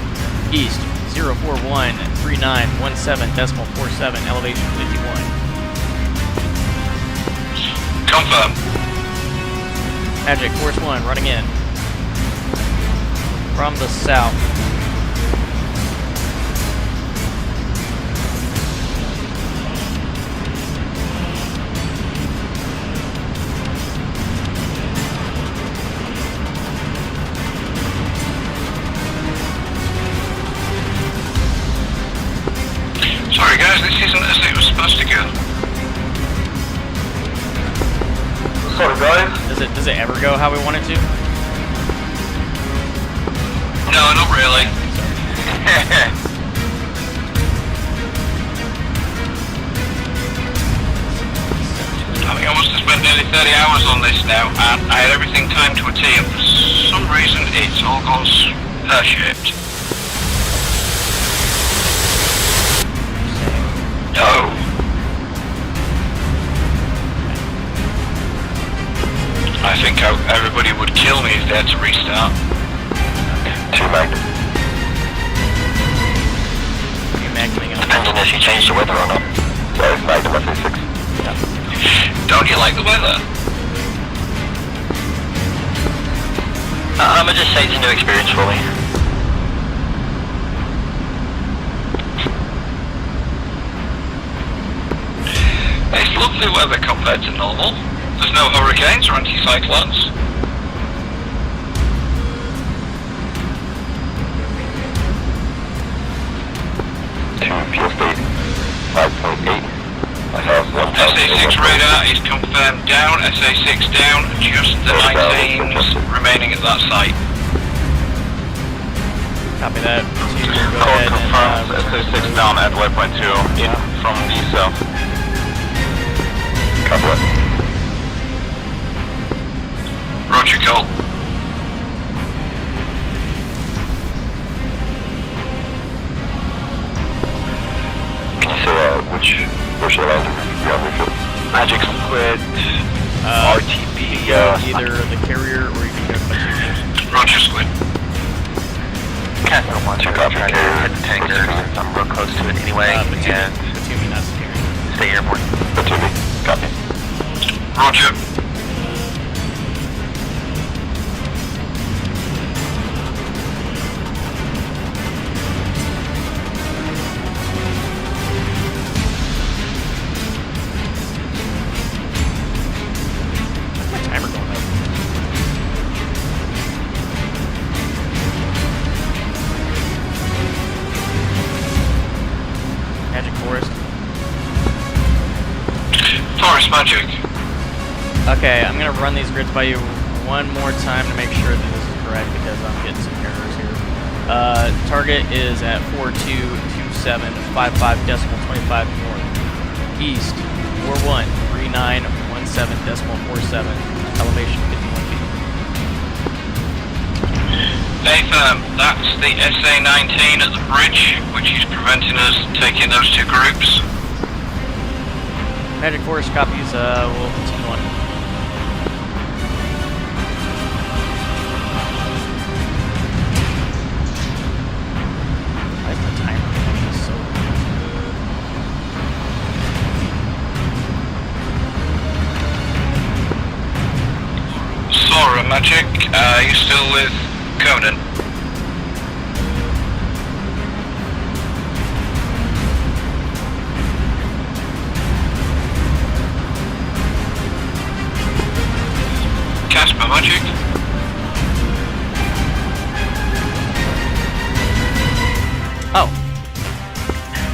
east 0413917.47 elevation 51. Confirm. Magic Force 1 running in from the south. how we want it to? No, not really. I think I must have spent nearly 30 hours on this now, and I had everything timed to a T, and for some reason it's all gone pear-shaped. No. I think everybody would kill me if they had to restart. 2 Magnum. You Magnating up. Depends on if you change the weather or not. So it's Magnum SA6. Yeah. Don't you like the weather? I'ma just say it's a new experience for me. It's lovely weather compared to normal. There's no hurricanes or anticyclones. Pure state 5.8. SA6 radar is confirmed down, SA6 down, just the 19s remaining at that site. Copy that. To go Call ahead confirms and SA6 down at waypoint 2 in from the south. Copy that. Roger, Cole. Can you say which around Magic Squid, RTB, either the carrier or you can go to my two. Roger, Squid. Can't go on to try to hit the tanker. I'm real close to it anyway, and Batumi, not security. stay airborne. Batumi, copy. Roger. Timer going up. Magic Forest. Forest Magic. Okay, I'm gonna run these grids by you one more time to make sure that this is correct because I'm getting some errors here. Target is at 422755.25 north. East 413917.47. Elevation 51 feet. Nathan, that's the SA-19 at the bridge, which is preventing us taking those two groups. Magic Forest copies, we'll continue on. Why is the timer actually so Sora Magic, you still with Conan? Casper Magic? Oh.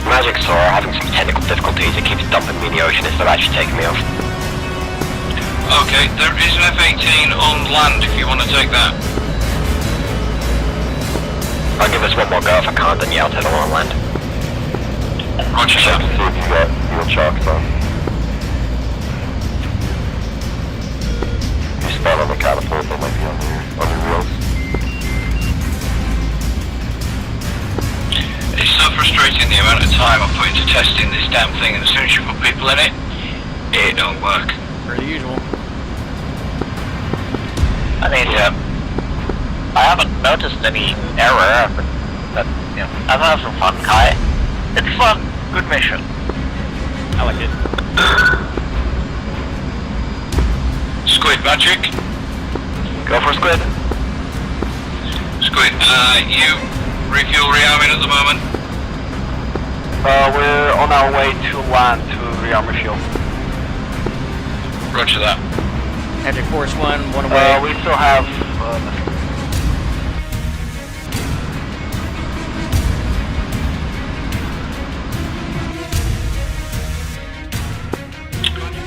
Magic Sora having some technical difficulties. It keeps dumping me in the ocean instead of actually taking me off. Okay, there is an F-18 on land if you want to take that. I'll give this one more go. If I can't, then yeah, I'll take the one on land. Roger, sir. See if you got your chalks on. You spot on the catapult, that might be on your wheels. It's so frustrating the amount of time I put into testing this damn thing, and as soon as you put people in it, it don't work. per usual? I mean, I haven't noticed any error, but you know, I've had some fun, Kai. It's fun, good mission. I like it. Squid Magic. Go for Squid. Squid, you refuel rearming at the moment? We're on our way to land to rearm refuel. Roger that. Magic Force 1 away. We still have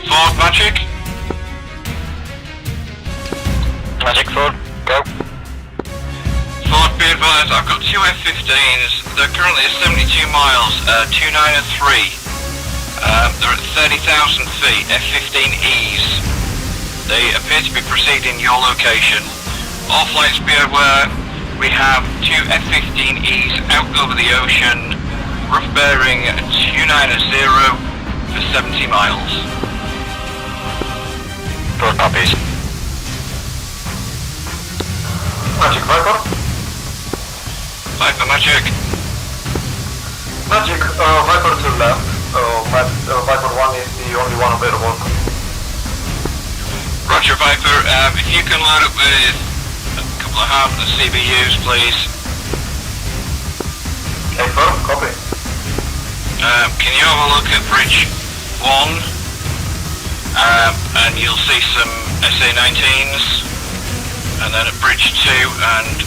Ford Magic. Go. Ford, be advised, I've got two F-15s. They're currently at 72 miles, 29 and 3. They're at 30,000 feet, F-15Es. They appear to be proceeding your location. All flights be aware, we have two F-15Es out over the ocean, rough bearing 290 for 70 miles. Four copies. Magic Viper? Viper Magic. Magic, Viper to left. Viper 1 is the only one available. Roger Viper, if you can load up with a couple of half the CBUs, please. Okay, firm, copy. Can you have a look at Bridge 1? And you'll see some SA-19s. And then at Bridge 2, and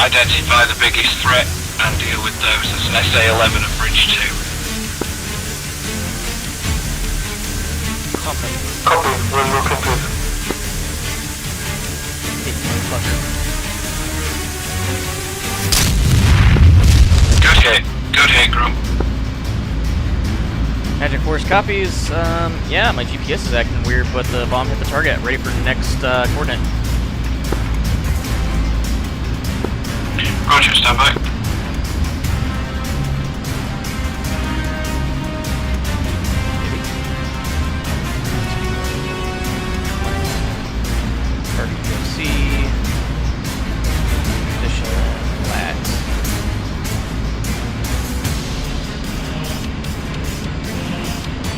identify the biggest threat and deal with those. There's an SA-11 at Bridge 2. Copy, we'll look into it. Good hit, Grum. Magic Force copies. Yeah, my GPS is acting weird, but the bomb hit the target. Ready for the next coordinate. Roger, stand by. Target UFC. Position flat.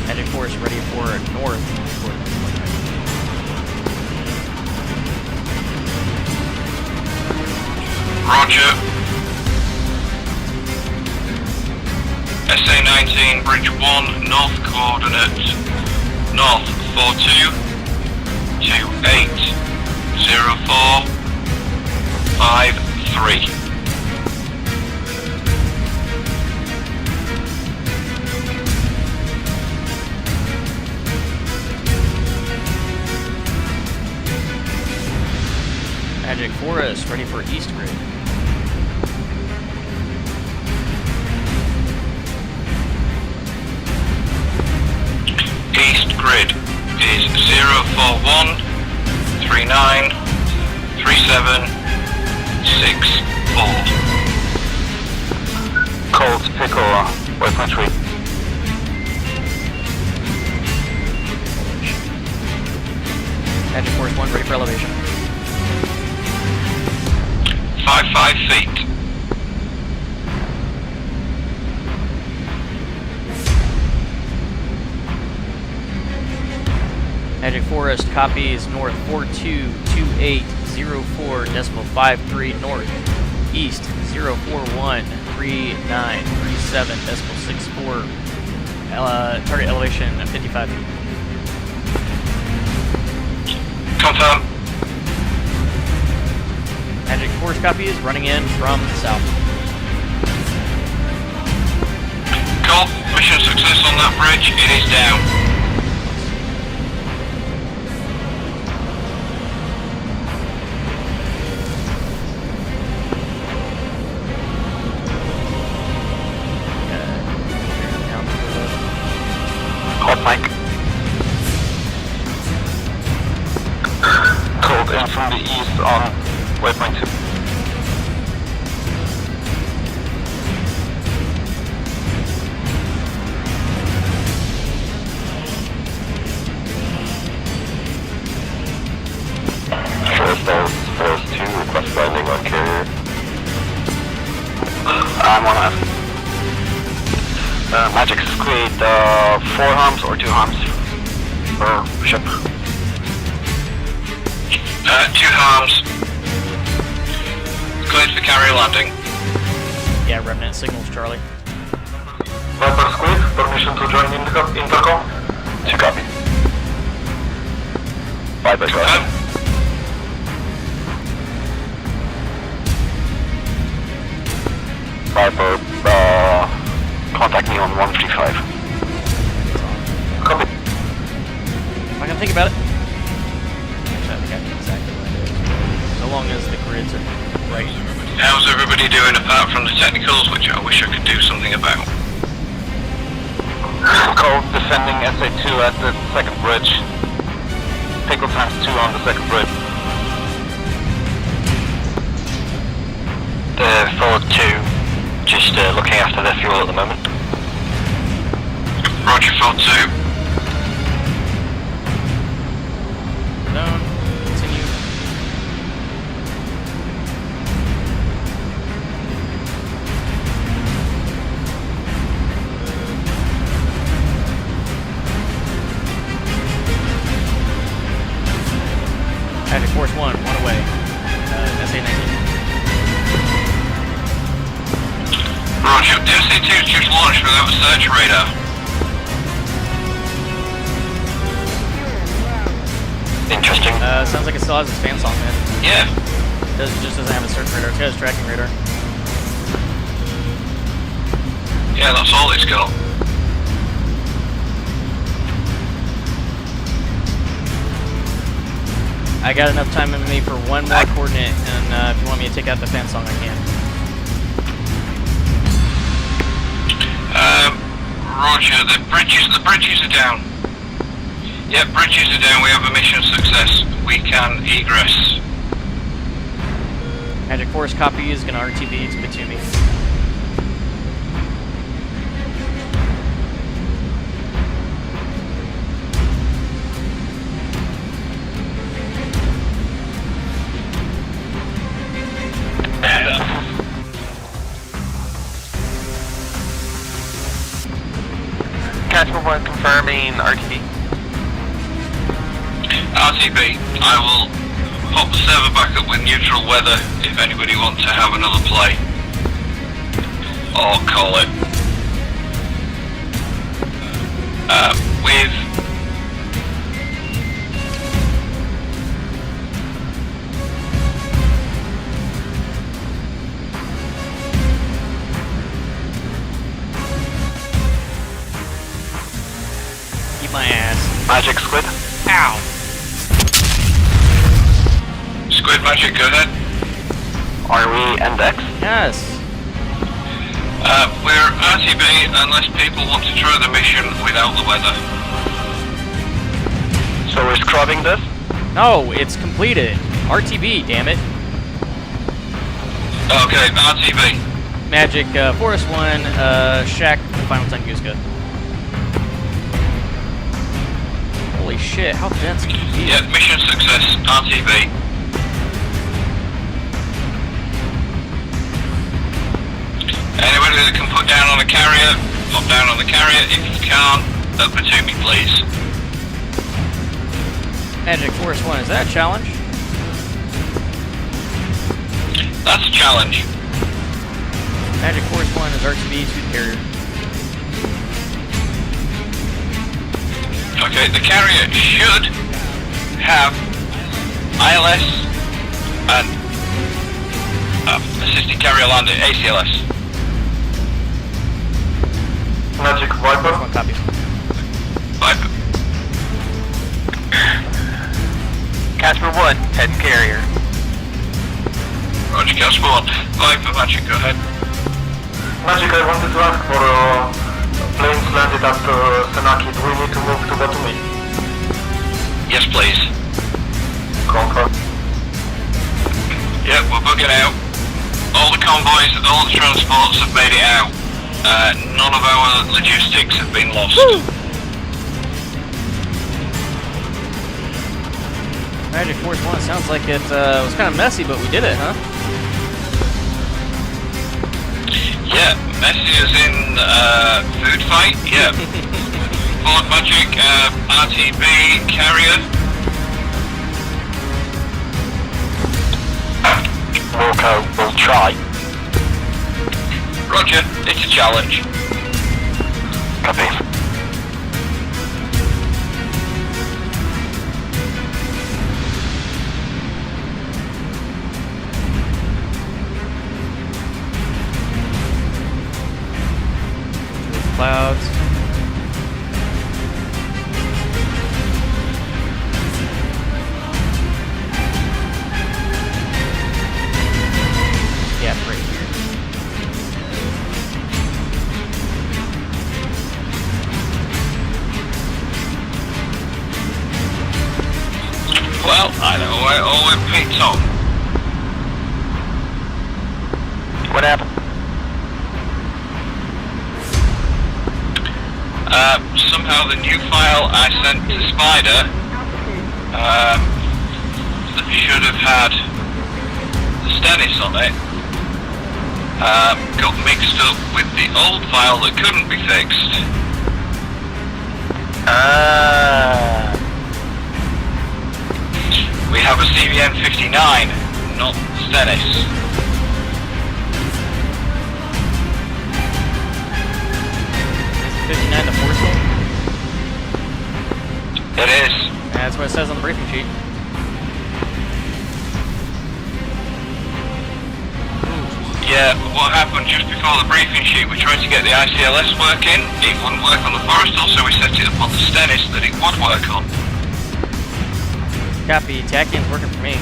Magic Force ready for north. Roger. SA-19, Bridge 1, north coordinate, north 42280453. Magic Forest ready for east grid. East grid is 041393764. Cold, Pickle, waypoint 3. Magic Force 1 ready for elevation. 55 feet. Magic Forest copies north 422804.53 north, east 0413937.64. Target elevation 55 feet. Confirm. Magic Force copies running in from the south. Cool. Mission success on that bridge. It is down. Hot mic. Cold in from the east on waypoint 2. Force 2, request landing on carrier. I'm on F. Magic Squid, 4 harms or 2 harms per ship? 2 harms. Cleared for carrier landing. Yeah, Remnant signals, Charlie. Viper Squid, permission to join intercom? 2 copy. Viper Squid. Viper, contact me on 135. Copy. I can think about it. Actually, I think I know exactly what it is. So long as the grids are right. How's everybody doing apart from the technicals, which I wish I could do something about? Cold descending SA2 at the second bridge. Pickle times 2 on the second bridge. Forward 2, just looking after their fuel at the moment. Roger, Forward 2. Zone, continue. Magic Force 1 away. SA-19. Roger, SA2's just launched without a search radar. Interesting. Sounds like it still has its fan song, man. Yeah. Just doesn't have a search radar. It's got its tracking radar. Yeah, that's all it's got. I got enough time in me for one more coordinate, and if you want me to take out the fan song, I can. Roger, the bridges are down. Yep, bridges are down, we have a mission success. We can egress. Magic Force copy is gonna RTB to Batumi. Casper 1 confirming RTB. RTB, I will pop the server back up with neutral weather if anybody wants to have another play. Or call it. With Keep my ass. Magic Squid. Ow! Squid Magic, go ahead. Are we index? Yes. We're RTB unless people want to try the mission without the weather. So we're scrubbing this? No, it's completed. RTB, damn it. Okay, RTB. Magic Forest 1, Shack, Final Tunguska. Holy shit, how dense can you be? Yeah, mission success, RTB. Anybody that can put down on a carrier, pop down on the carrier. If you can't, up to me, please. Magic Forest 1, is that a challenge? That's a challenge. Magic Force 1 is RTB to the carrier. Okay, the carrier should have ILS and assisted carrier landing, ACLS. Magic Viper. One copy. Viper. Casper 1, head and carrier. Roger, Casper 1. Viper, Magic, go ahead. Magic, I wanted to ask for planes landed at Senaki. Do we need to move to Batumi? Yes, please. Confirm. Yep, we're bugging out. All the convoys, all the transports have made it out. None of our logistics have been lost. Woo! Magic Force 1 sounds like it was kind of messy, but we did it, huh? Yeah, messy as in food fight, yeah. Ford Magic, RTB, carrier. Wilco will try. Roger, it's a challenge. Copy. Clouds. What happened? Somehow the new file I sent to Spider that should have had the Stennis on it got mixed up with the old file that couldn't be fixed. We have a CVN 59, not Stennis. Is 59 the force field? It is. Yeah, that's what it says on the briefing sheet. Yeah, what happened just before the briefing sheet, we tried to get the ICLS working, it wouldn't work on the Forrestal, so we set it up on the Stennis that it would work on. Copy, TACAN's working for me.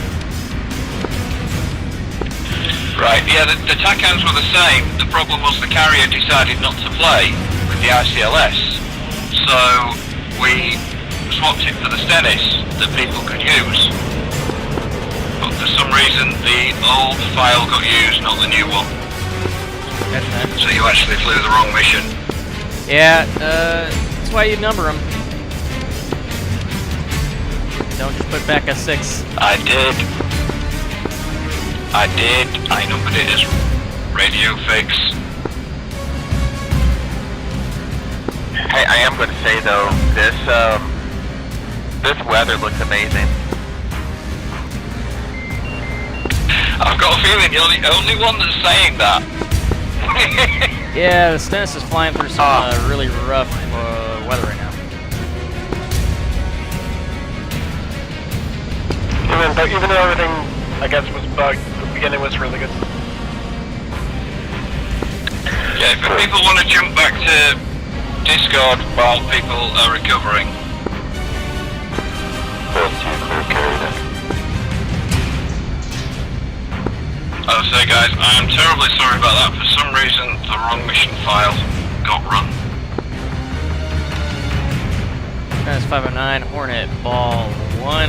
Right, yeah, the TACANs were the same, the problem was the carrier decided not to play with the ICLS, so we swapped it for the Stennis that people could use. But for some reason, the old file got used, not the new one. So you actually flew the wrong mission. Yeah, that's why you number them. Don't just put back a 6. I did. I numbered it as radio fix. Hey, I am going to say though, this weather looks amazing. I've got a feeling you're the only one that's saying that. Yeah, the Stennis is flying through some really rough weather right now. Even though everything, I guess, was bugged, the beginning was really good. Yeah, if people want to jump back to Discord while people are recovering. I'll say guys, I am terribly sorry about that. For some reason, the wrong mission file got run. Stennis 509, Hornet, ball 1.0.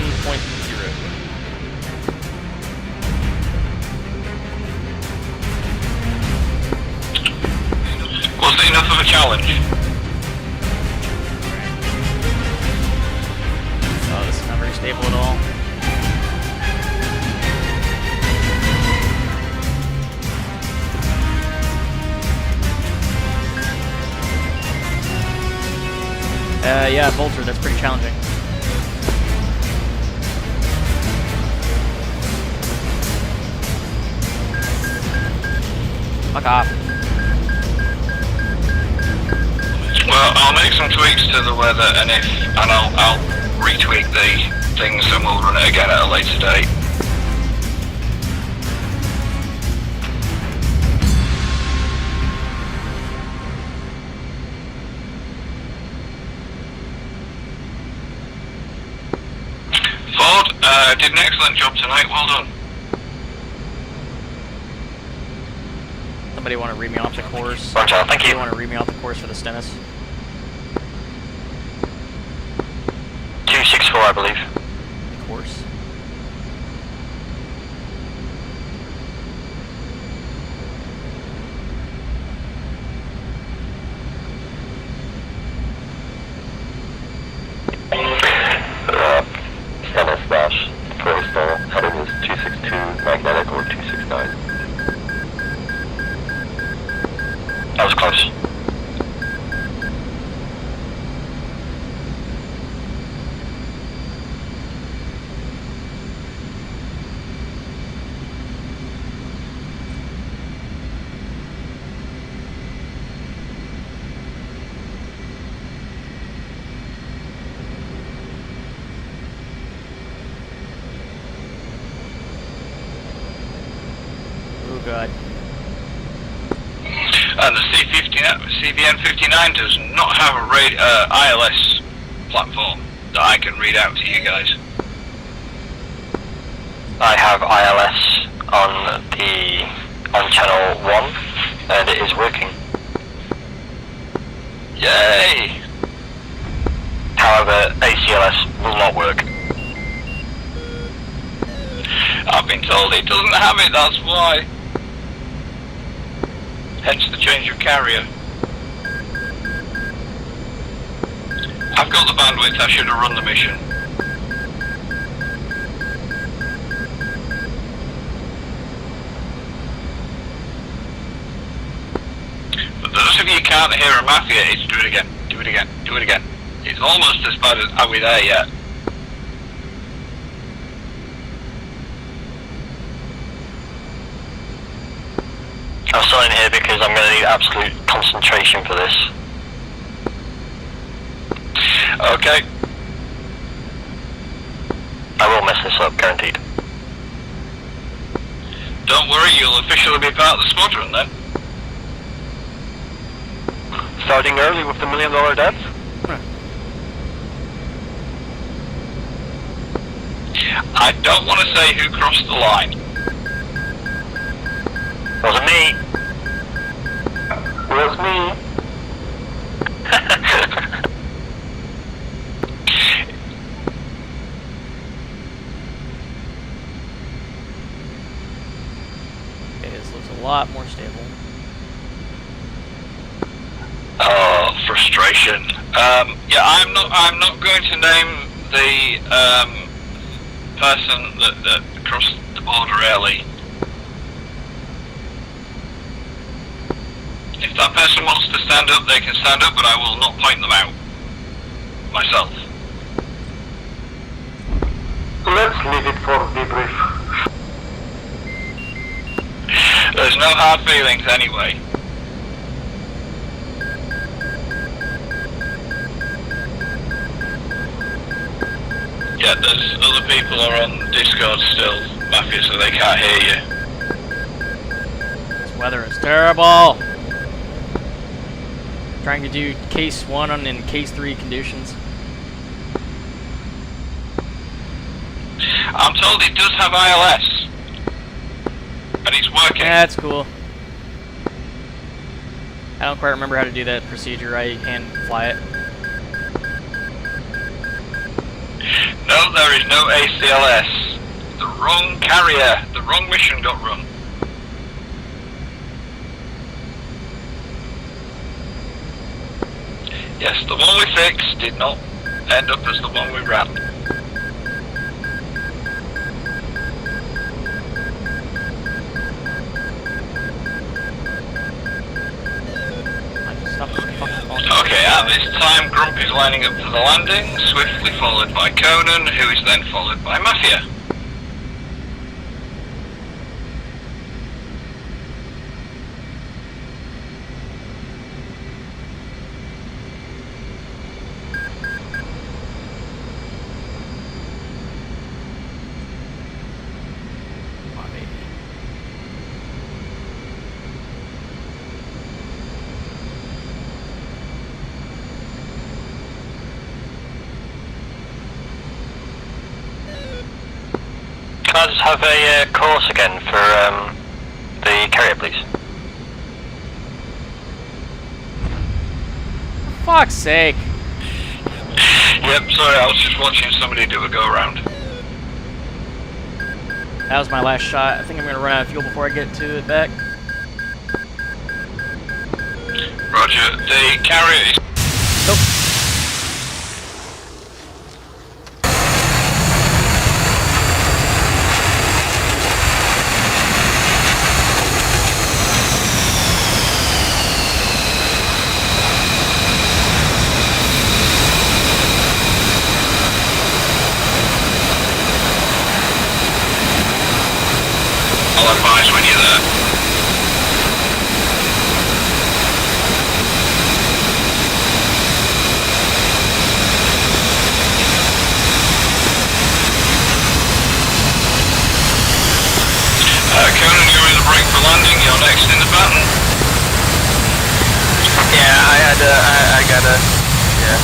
Was it enough of a challenge? Oh, this is not very stable at all. Yeah, Vulture, that's pretty challenging. Fuck off. Well, I'll make some tweaks to the weather, and I'll retweak the things, and we'll run it again at a later date. Ford, did an excellent job tonight. Well done. Somebody want to read me off the course? Roger, thank you. Want to read me off the course for the Stennis? 264, I believe. The course? Stennis dash Forrestal, heading is 262 magnetic or 269. That was close. Oh god. And the CVN 59 does not have a ILS platform that I can read out to you guys. I have ILS on channel 1 and it is working. Yay! However, ACLS will not work. I've been told it doesn't have it, that's why. Hence the change of carrier. I've got the bandwidth, I should have run the mission. For those of you who can't hear a Mafia, it's do it again, do it again, do it again. It's almost as bad as, are we there yet? I'm starting here because I'm going to need absolute concentration for this. Okay. I will mess this up, guaranteed. Don't worry, you'll officially be part of the squadron then. Starting early with the $1 million debts? I don't want to say who crossed the line. Wasn't me. Was me. Okay, this looks a lot more stable. Oh, frustration. Yeah, I'm not going to name the person that crossed the border early. If that person wants to stand up, they can stand up, but I will not point them out myself. Let's leave it for debrief. There's no hard feelings anyway. Yeah, there's other people are on Discord still, Mafia, so they can't hear you. This weather is terrible. Trying to do case 1 in case 3 conditions. I'm told it does have ILS. And it's working. That's cool. I don't quite remember how to do that procedure. I hand fly it. No, there is no ACLS. The wrong carrier, the wrong mission got run. Yes, the one we fixed did not end up as the one we ran. Okay, at this time, Grump is lining up for the landing, swiftly followed by Conan, who is then followed by Mafia. Can I just have a course again for the carrier, please? For fuck's sake. Yep, sorry, I was just watching somebody do a go-around. That was my last shot. I think I'm going to run out of fuel before I get to it back. Roger, the carrier is... Nope. I'll advise when you're there. Conan, you're in the break for landing, you're next in the pattern. Yeah, I gotta, yeah.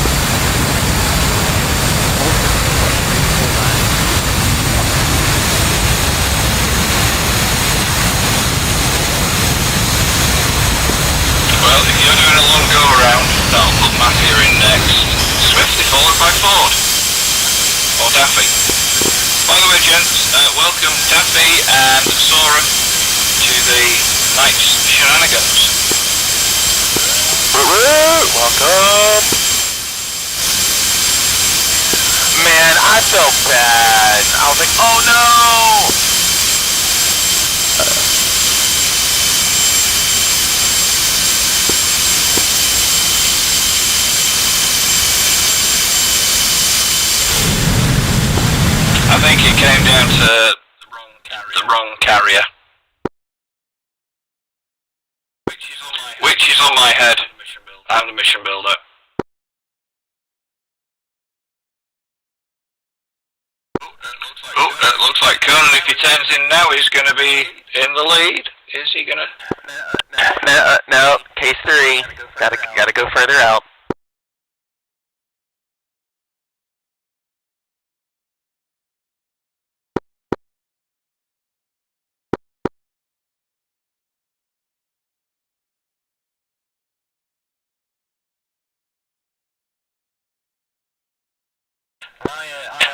Well, if you're doing a long go-around, that'll put Mafia in next, swiftly followed by Ford. Or Daffy. By the way, gents, welcome Daffy and Sora to the night's shenanigans. Welcome. Man, I felt bad. I was like, oh no! I think it came down to the wrong carrier. Which is on my head. I'm the mission builder. Oh, it looks like Conan, if he turns in now, he's going to be in the lead. Is he going to? No, case 3. Gotta go further out.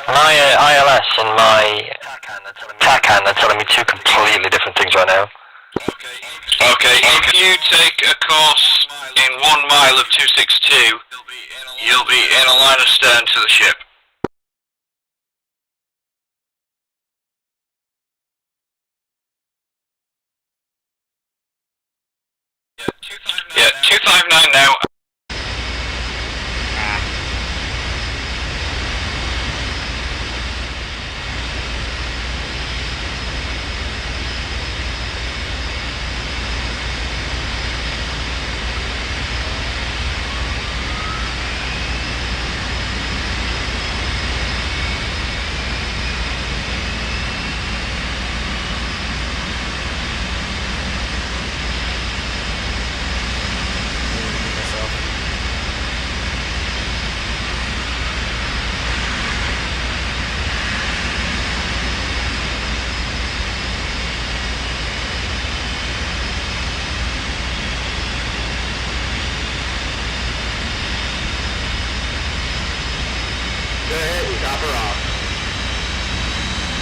My ILS and my TACAN are telling me 2 completely different things right now. Okay, if you take a course in 1 mile of 262, you'll be in a line of stern to the ship. Yeah, 259 now. Go ahead and top her off.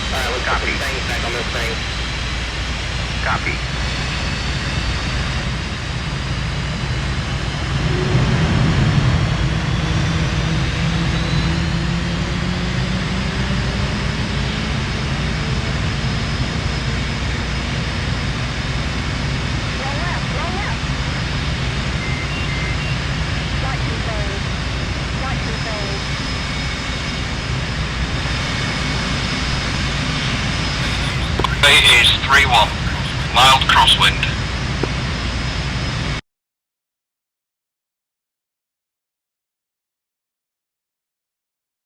Alright, let's copy. Things back on this thing. Copy. It is 3-1, mild crosswind.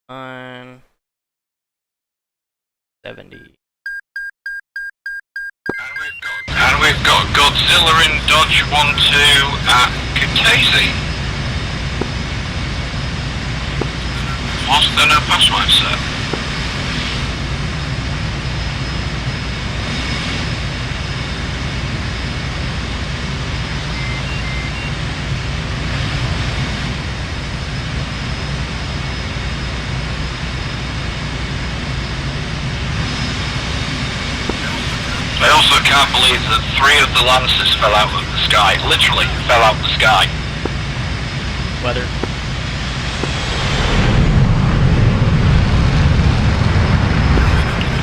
On 70. And we've got Godzilla in Dodge 1-2 at Katese. Was there no password set? I also can't believe that 3 of the Lancers fell out of the sky. Literally, fell out of the sky. Weather.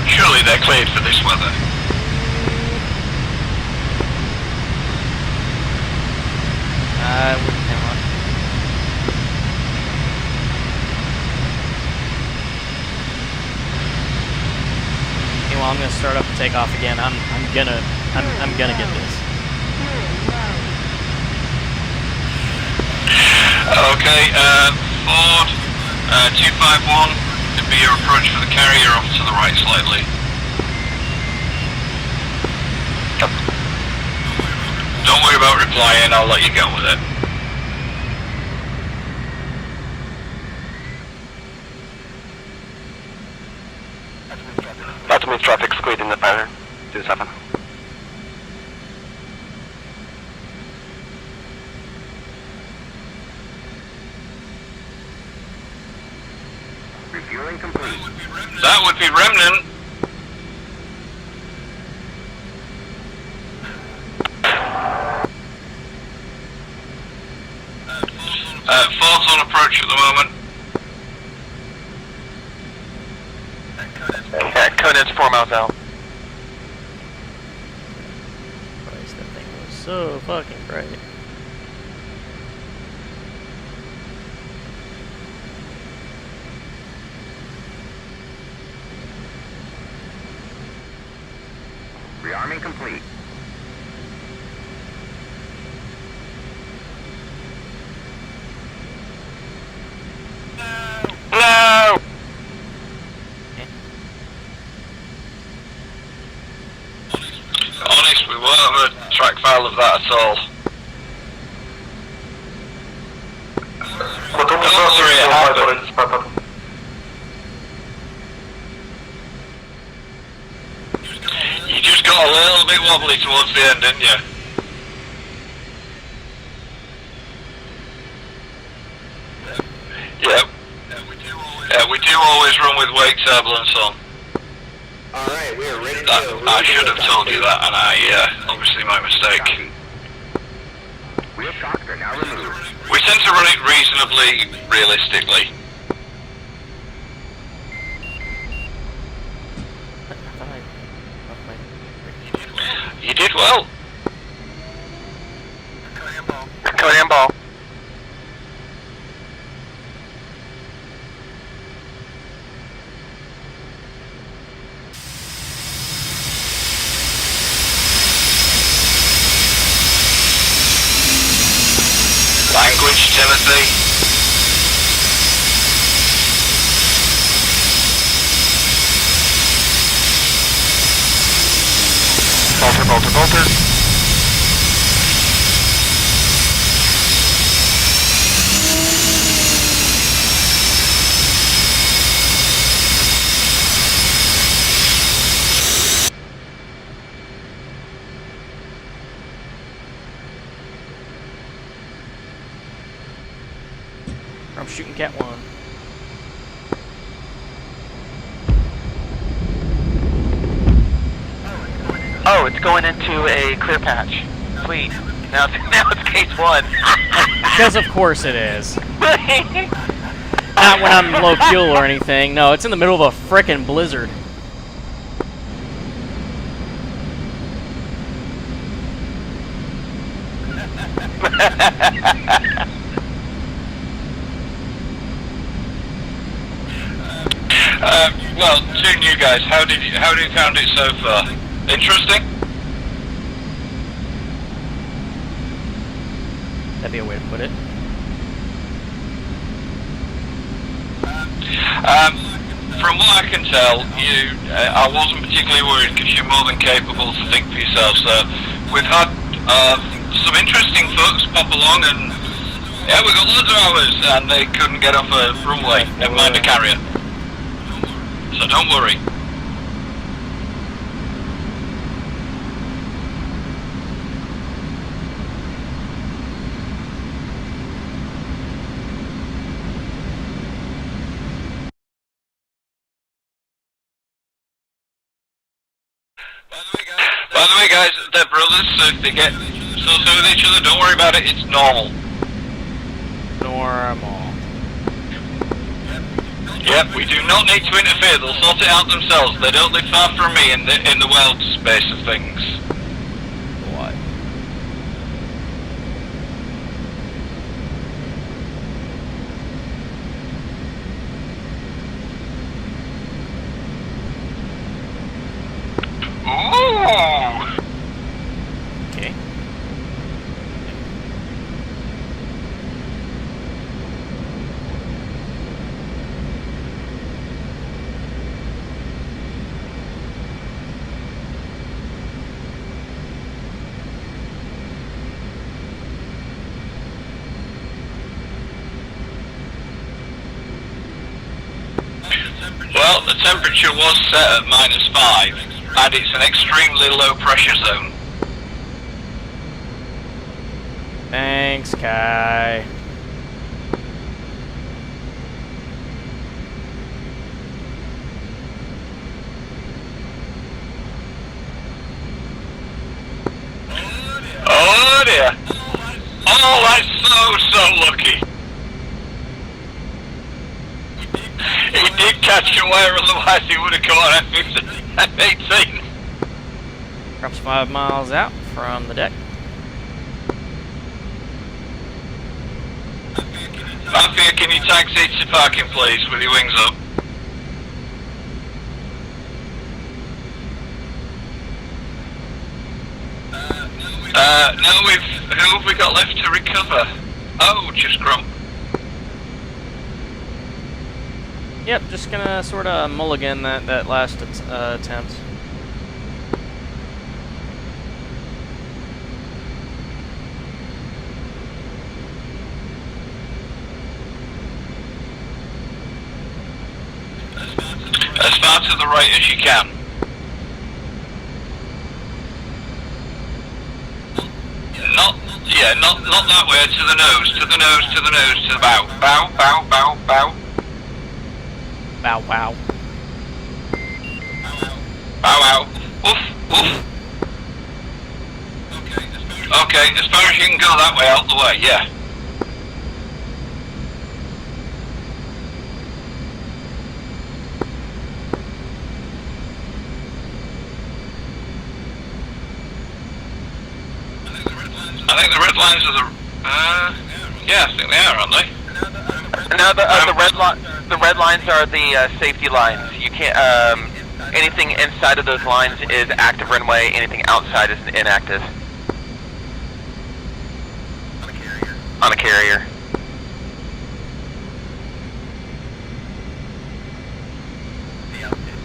Surely they're cleared for this weather. I wouldn't have one. Well, I'm gonna start up and take off again. I'm gonna get this. Okay, Ford, 251, to be your approach for the carrier off to the right slightly. Don't worry about replying, I'll let you go with it. About to move traffic squid in the pattern. 27. Refueling complete. That would be Remnant. Thoughts on approach at the moment? Conan's 4 miles out. Christ, that thing was so fucking bright. Rearming complete. No! Honest, we won't have a track file of that at all. Don't worry, it happened. You just got a little bit wobbly towards the end, didn't you? Yep. Yeah, we do always run with wake turbulence on. Alright, we are ready to That, go. I should have told you that, and I, obviously my mistake. Wheel shocks are now removed. We tend to run it reasonably realistically. You did well. Conan ball. Language, Timothy. Bolter. I'm shooting Cat 1. Oh, it's going into a clear patch. Sweet. Now it's case 1. Because of course it is. Not when I'm low fuel or anything. No, it's in the middle of a frickin' blizzard. Well, to you guys, how did you found it so far? Interesting? That'd be a way to put it. From what I can tell, I wasn't particularly worried because you're more than capable to think for yourself. So we've had some interesting folks pop along, and yeah, we got loads of hours, and they couldn't get off a runway. Never mind a carrier. So don't worry. By the way, guys, they're brothers, so if they get so with each other, don't worry about it, it's normal. Normal. Yep, we do not need to interfere, they'll sort it out themselves. They don't live far from me in the world space of things. What? Ooh! Okay. Well, the temperature was set at -5, and it's an extremely low pressure zone. Thanks, Kai. Oh dear. Oh, that's so lucky. He did catch a wire, otherwise he would have caught F-18. Drops 5 miles out from the deck. Mafia, can you taxi to parking, please, with your wings up? No, who have we got left to recover? Oh, just Grump. Yep, just gonna sort of mulligan that last attempt. As far to the right as you can. Not that way, to the nose, to the bow. Bow. Bow, wow. Bow. Woof. Okay, as far as you can go that way, out the way, yeah. I think the red lines are yeah, I think they are, aren't they? No, the red lines are the safety lines. You can't, anything inside of those lines is active runway, anything outside is inactive. On a carrier.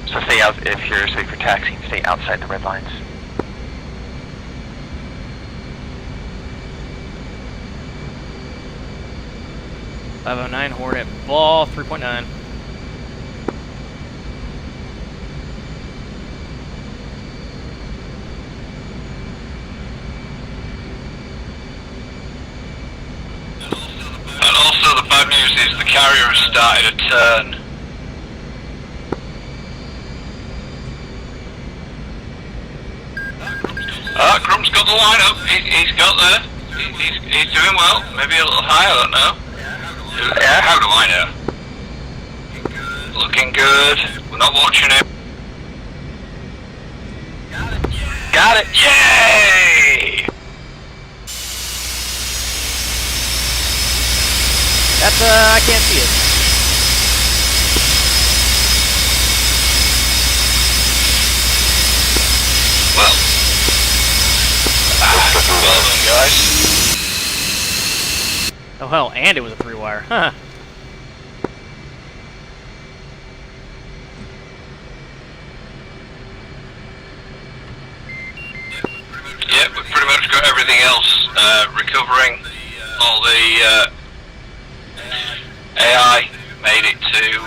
So stay out, if you're taxiing, stay outside the red lines. .509 Hornet ball 3.9. And also the bad news is the carrier has started a turn. Grump's got the line up. He's got there. He's doing well. Maybe a little high, I don't know. Yeah, how do I know? Looking good. We're not watching him. Got it. Yay! That's I can't see it. Well done, guys. Oh hell, and it was a 3-wire. Huh. Yep, we've pretty much got everything else. Recovering all the AI made it to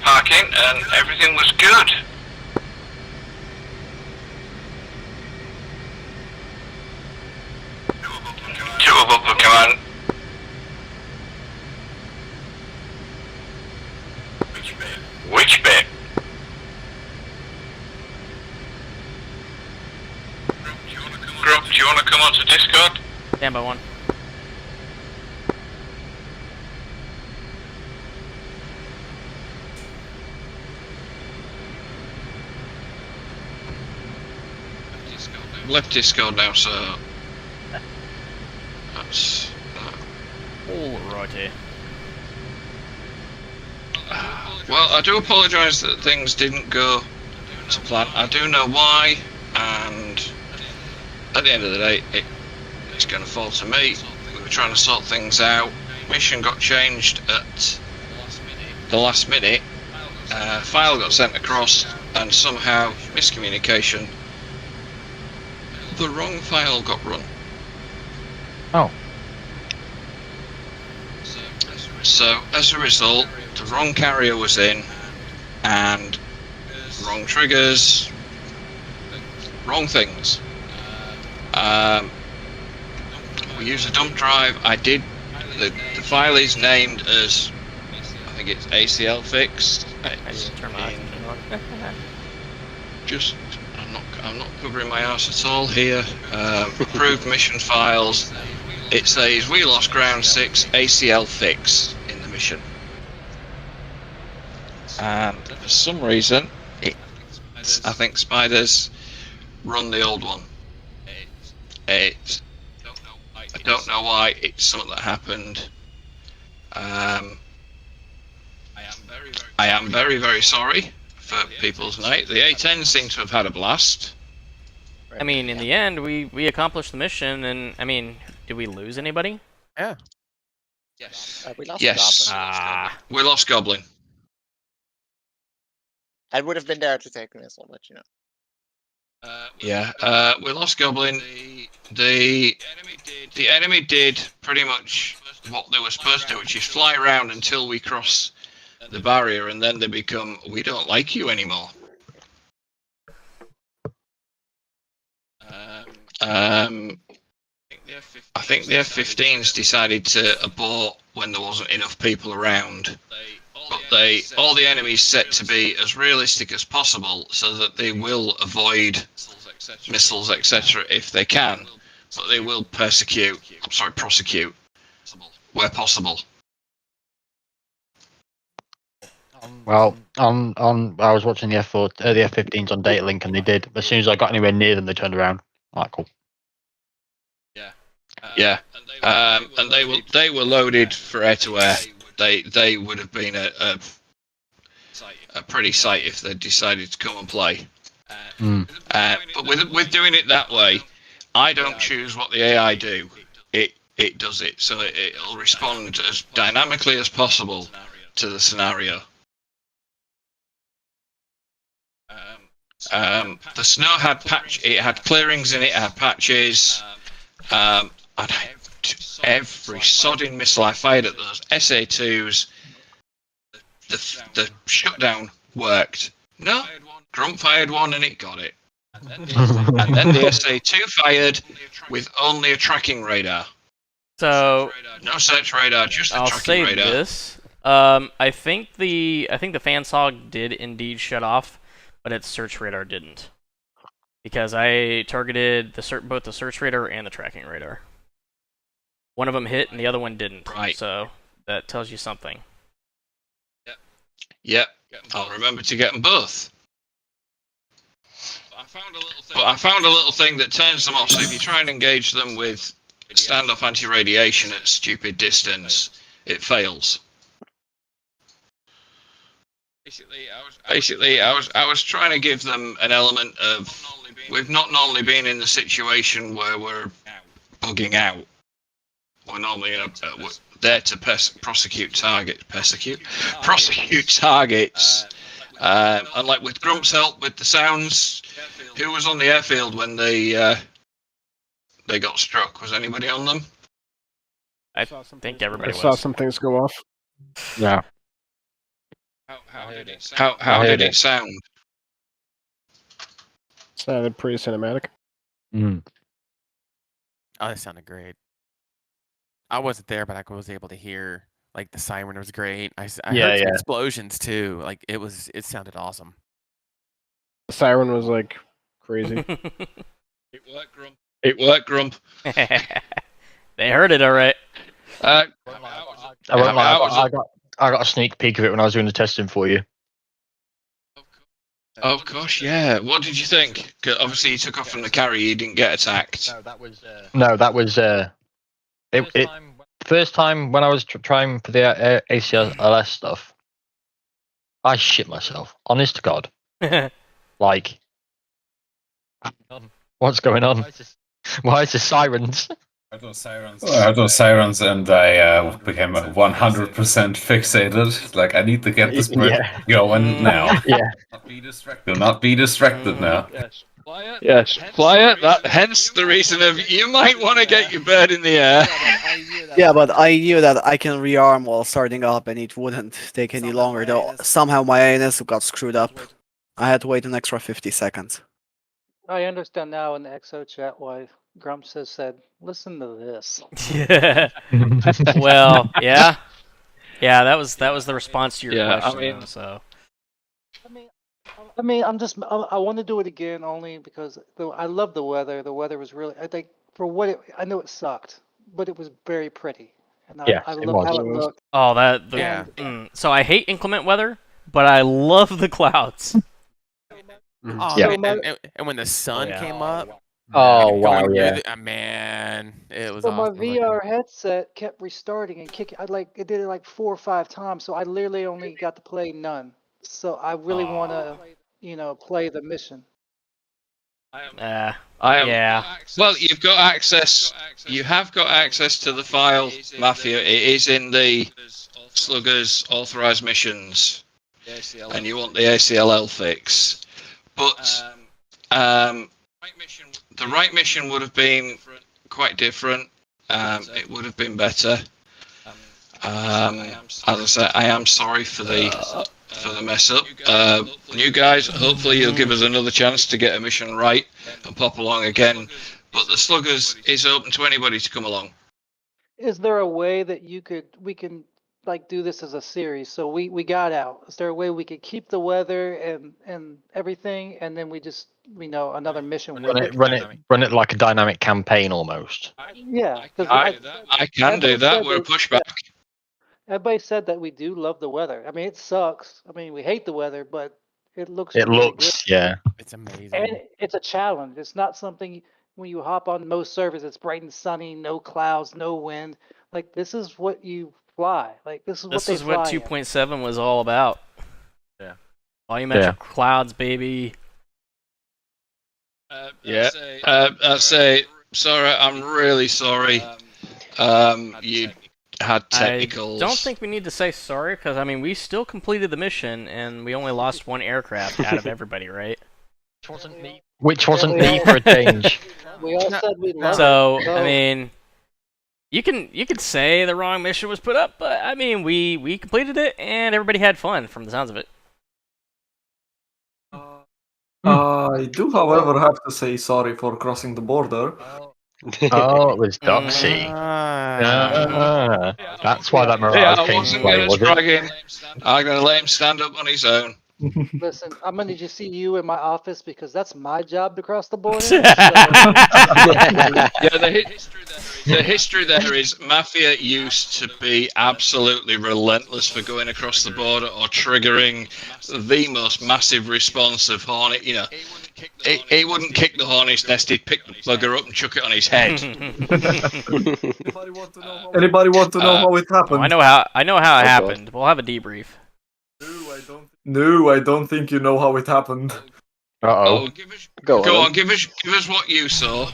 parking, and everything was good. Two above the command. Which bit? Grump, do you want to come onto Discord? Stand by one. Left Discord now, so that's that. Alrighty. Well, I do apologise that things didn't go to plan. I do know why, and at the end of the day, it's going to fall to me. We were trying to sort things out. Mission got changed at the last minute. File got sent across, and somehow miscommunication. The wrong file got run. Oh. So as a result, the wrong carrier was in, and wrong triggers, wrong things. We use a dump drive. The file is named as, I think it's ACL fixed. I'm not covering my arse at all here. Approved mission files. It says we lost ground 6 ACL fix in the mission. And for some reason, I think Spiders run the old one. I don't know why. It's something that happened. I am very, very sorry for people's night. The A-10 seem to have had a blast. I mean, in the end, we accomplished the mission, and I mean, did we lose anybody? Yeah. Yes. We lost Yes. Goblin. We lost Goblin. I would have been there to take this, I'll let you know. Yeah, we lost Goblin. The enemy did pretty much what they were supposed to, which is fly around until we cross the barrier, and then they become, we don't like you anymore. I think the F-15s decided to abort when there wasn't enough people around, but all the enemies set to be as realistic as possible so that they will avoid missiles, etc. if they can, but they will prosecute where possible. Well, I was watching the the F-15s on Datalink, and they did. As soon as I got anywhere near them, they turned around. Alright, cool. Yeah, and they were loaded for air to air. They would have been a pretty sight if they decided to come and play. But with doing it that way, I don't choose what the AI do. It does it, so it'll respond as dynamically as possible to the scenario. The snow had it had clearings in it, it had patches, and every sodding missile I fired at those SA2s, the shutdown worked. No, Grump fired one and it got it. And then the SA2 fired with only a tracking radar. So no search radar, just a I'll tracking say radar. this. I think the FANSOG did indeed shut off, but its search radar didn't. Because I targeted both the search radar and the tracking radar. One of them hit and the other one didn't. Right. So that tells you something. Yep, I'll remember to get them both. But I found a little thing that turns them off. So if you try and engage them with standoff anti-radiation at stupid distance, it fails. Basically, I was trying to give them an element of, we've not normally been in the situation where we're bugging out. We're normally we're there to prosecute targets. And like with Grump's help with the sounds, who was on the airfield when they got struck? Was anybody on them? I think everybody I saw was. some things go off. Yeah. How did it sound? Sounded pretty cinematic. Oh, that sounded great. I wasn't there, but I was able to hear, like, the siren was great. I heard some explosions too. Like, it sounded awesome. The siren was like crazy. It worked, Grump. It worked, Grump. They heard it all right. I got a sneak peek of it when I was doing the testing for you. Of course, yeah. What did you think? 'Cause obviously, you took off from the carrier. You didn't get attacked. No, that was it. First time when I was trying for the ACLS stuff, I shit myself. Honest to God. Like, what's going on? Why is there sirens? I heard those sirens and I became 100% fixated. Like, I need to get this bridge going now. Yeah. Do not be distracted now. Yes, quiet. Hence the reason of you might want to get your bird in the air. Yeah, but I knew that I can rearm while starting up and it wouldn't take any longer, though somehow my ANS got screwed up. I had to wait an extra 50 seconds. I understand now in the XO chat why Grumps has said, listen to this. Yeah. Well, yeah. Yeah, that was the response to your question. So. I mean, I want to do it again only because I love the weather. The weather was really, I think, for what I know it sucked, but it was very pretty. And I love how it looked. Oh, so I hate inclement weather, but I love the clouds. Oh, Yeah. man, and when the sun came up, Oh wow, going yeah. through man, it was So my awesome. VR headset kept restarting and kicking. It did it like 4 or 5 times. So I literally only got to play none. So I really want to, play the mission. I am. Yeah. Well, you've got access. You have got access to the file, Mafia. It is in the Sluggers authorized missions, and you want the ACLL fix. But the right mission would have been quite different. It would have been better. As I said, I am sorry for the mess up. You guys, hopefully you'll give us another chance to get a mission right and pop along again. But the Sluggers is open to anybody to come along. Is there a way that we can like do this as a series? So we got out. Is there a way we could keep the weather and everything, and then we just another mission with it? Run it like a dynamic campaign almost. Yeah, because I can do that. We're a pushback. Everybody said that we do love the weather. I mean, it sucks. I mean, we hate the weather, but it looks It really looks, yeah. It's amazing. good. And it's a challenge. It's not something when you hop on most servers, it's bright and sunny, no clouds, no wind. Like this is what you fly. Like this is what they fly. This is what 2.7 was all about. Yeah. Volumetric clouds, baby. I say sorry. I'm really sorry. You had technicals. I don't think we need to say sorry because I mean we still completed the mission and we only lost one aircraft out of everybody, right? Which wasn't me for a change. We all said we loved it. So I mean, you can say the wrong mission was put up, but I mean we completed it and everybody had fun from the sounds of it. I do, however, have to say sorry for crossing the border. Oh, it was Doxy. That's why that Mirage came to play, was it? I'm going to let him stand up on his own. Listen, I'm gonna just see you in my office because that's my job to cross the border. The history there is Mafia used to be absolutely relentless for going across the border or triggering the most massive response of Hornet. You know, he wouldn't kick the Hornet's nest; he'd pick the bugger up and chuck it on his head. Anybody want to know how it happened? I know how it happened. We'll have a debrief. No, I don't think you know how it happened. Oh, go on, give us what you saw.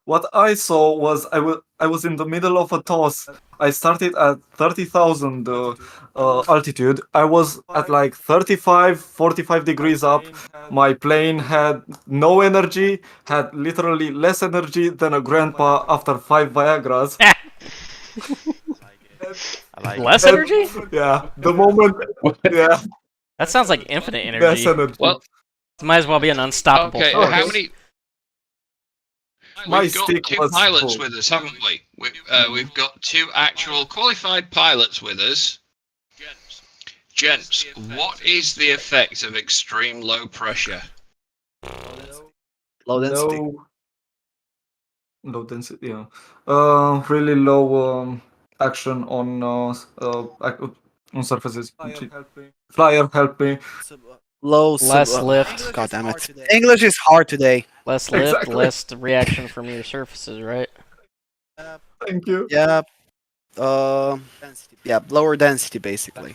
What I saw was I was in the middle of a toss. I started at 30,000 altitude. I was at like 35, 45 degrees up. My plane had no energy, had literally less energy than a grandpa after 5 Viagras. Less energy? Yeah, the moment. Yeah. That sounds like infinite energy. Less energy. Well, it might as well be an unstoppable Okay, force. how many? My We've got stick 2 was pilots full. with us, haven't we? We've got 2 actual qualified pilots with us. Gents, what is the effect of extreme low pressure? Low density. Low density, yeah. Really low action on surfaces. Flyer, help me. Less lift. God damn it. English is hard today. Less lift, Exactly. less reaction from your surfaces, right? Thank you. Yeah. Yeah, lower density basically.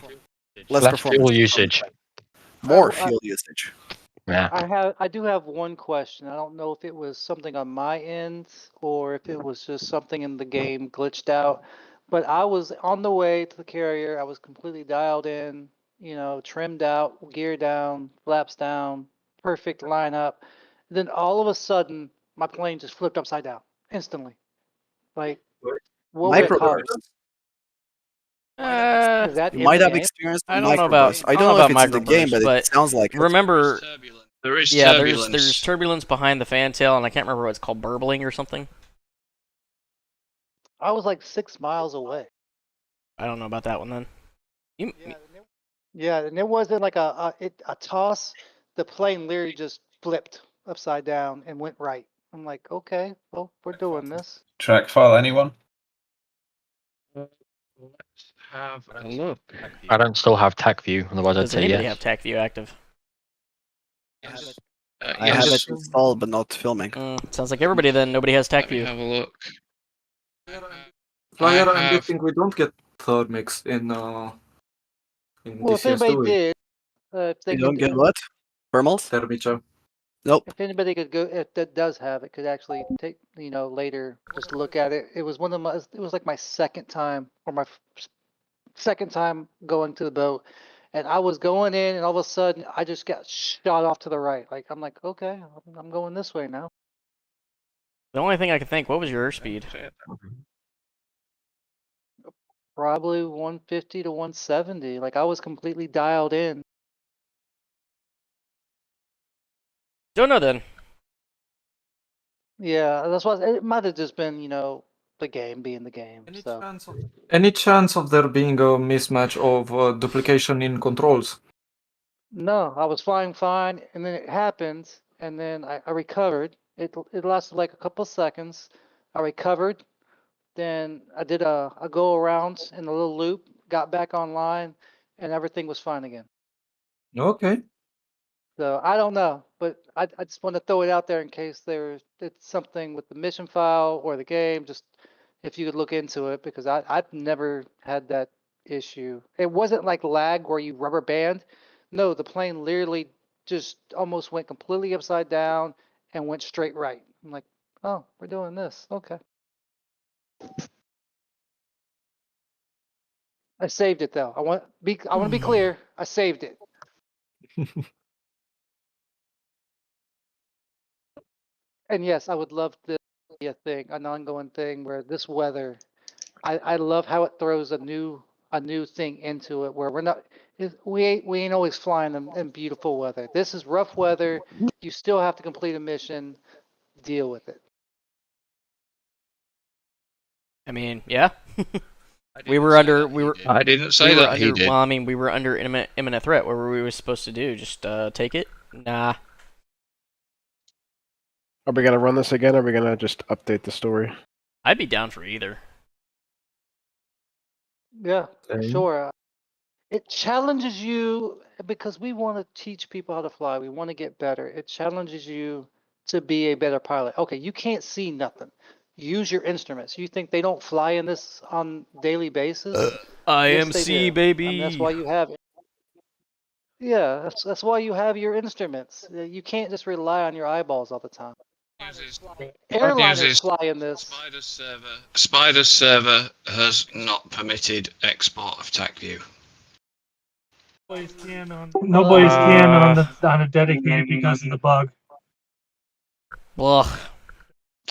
Less performance. fuel usage. More fuel usage. Yeah. I do have one question. I don't know if it was something on my end or if it was just something in the game glitched out. But I was on the way to the carrier. I was completely dialed in, trimmed out, gear down, flaps down, perfect lineup. Then all of a sudden, my plane just flipped upside down instantly. Like, what would it cause? Is that You in might the have game? experienced I don't know about. microburst. I don't know if it's in the game, microburst, but it sounds like it. Remember, There is yeah, turbulence. there's turbulence behind the fantail, and I can't remember what it's called, burbling or something. I was like 6 miles away. I don't know about that one then. Yeah, and it wasn't like a toss. The plane literally just flipped upside down and went right. I'm like, okay, well, we're doing this. Track file, anyone? have a look. I don't still have TAC view, otherwise I'd Does say anybody yes. have TAC view active? I have it installed, but not filming. Sounds like everybody then. Nobody has TAC view. Have a look. Flyer, I I'm have- guessing we don't get third mix in Well, if DCS, anybody do we? did, if they You could don't get what? Thermals? Termicha. Nope. If anybody could go, if that does have it, could actually take, later, just look at it. It was one of my, it was like my second time, or my second time going to the boat. And I was going in, and all of a sudden, I just got shot off to the right. Like, I'm like, okay, I'm going this way now. The only thing I can think, what was your airspeed? Probably 150 to 170. Like, I was completely dialed in. Don't know then. Yeah, that's why it might have just been, the game being the game. So. Any chance of there being a mismatch of duplication in controls? No, I was flying fine, and then it happened, and then I recovered. It lasted like a couple seconds. I recovered, then I did a go around in a little loop, got back online, and everything was fine again. Okay. So I don't know, but I just want to throw it out there in case it's something with the mission file or the game. Just if you could look into it, because I've never had that issue. It wasn't like lag where you rubber band. No, the plane literally just almost went completely upside down and went straight right. I'm like, oh, we're doing this. Okay. I saved it though. I want to be clear. I saved it. And yes, I would love to be a thing, an ongoing thing where this weather, I love how it throws a new thing into it where we ain't always flying in beautiful weather. This is rough weather. You still have to complete a mission. Deal with it. I mean, yeah. We were under. I didn't say that he did. Well, I mean, we were under imminent threat. What were we supposed to do? Just take it? Nah. Are we gonna run this again, or are we gonna just update the story? I'd be down for either. Yeah, Same. sure. It challenges you because we want to teach people how to fly. We want to get better. It challenges you to be a better pilot. Okay, you can't see nothing. Use your instruments. You think they don't fly in this on daily basis? Yes, they IMC, do. baby. And that's why you have it. Yeah, that's why you have your instruments. You can't just rely on your eyeballs all the time. Airliners fly in this. Spider server has not permitted export of TACView. Nobody's can on a dedicated because of the bug. Ugh.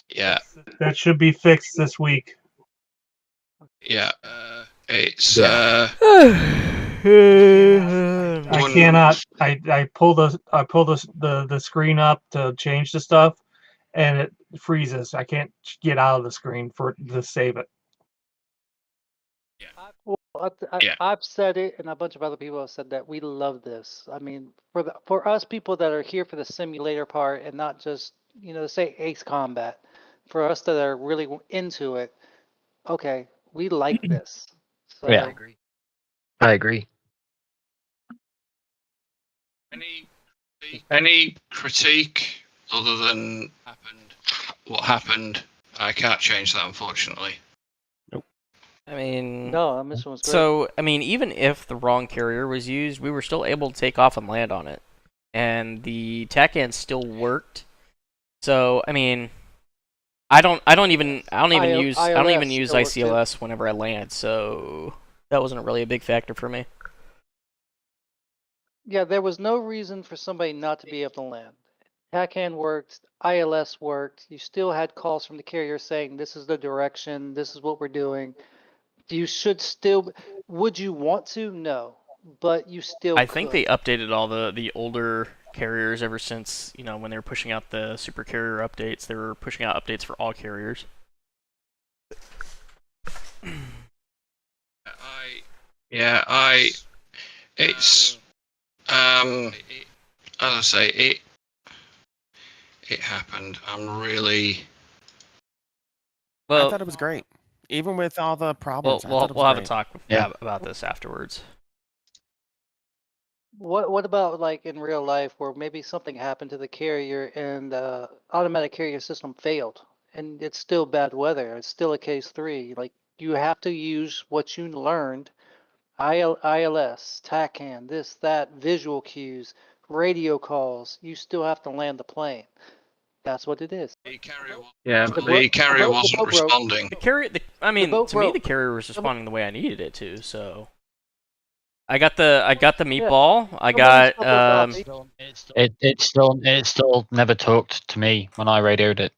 Yeah. That should be fixed this week. Yeah. It's I cannot. I pull the screen up to change the stuff, and it freezes. I can't get out of the screen to save it. Well, I've said it, and a bunch of other people have said that we love this. I mean, for us people that are here for the simulator part and not just say Ace Combat, for us that are really into it, okay, we like this. So, Yeah, I agree. Any critique other than what happened? I can't change that, unfortunately. I mean, no, that mission was great. So, I mean, even if the wrong carrier was used, we were still able to take off and land on it, and the TACAN still worked. So, I mean, I don't even use ICLS whenever I land. So that wasn't really a big factor for me. Yeah, there was no reason for somebody not to be able to land. TACAN worked, ILS worked. You still had calls from the carrier saying, this is the direction, this is what we're doing. You should still, would you want to? No, but you still I think they updated all the older carriers ever since, when they were pushing out the super carrier updates. They were pushing out updates for all carriers. It's as I say, it happened. I'm really. I thought it was great. even with all the problems. We'll have a talk about this afterwards. What about like in real life where maybe something happened to the carrier and the automatic carrier system failed and it's still bad weather, it's still a case 3. Like you have to use what you learned, ILS, TACAN, this, that, visual cues, radio calls. You still have to land the plane. That's what it is. Yeah, but the carrier wasn't responding. The carrier, to me, the carrier was responding the way I needed it to. So, I got the meatball. I got It still never talked to me when I radioed it.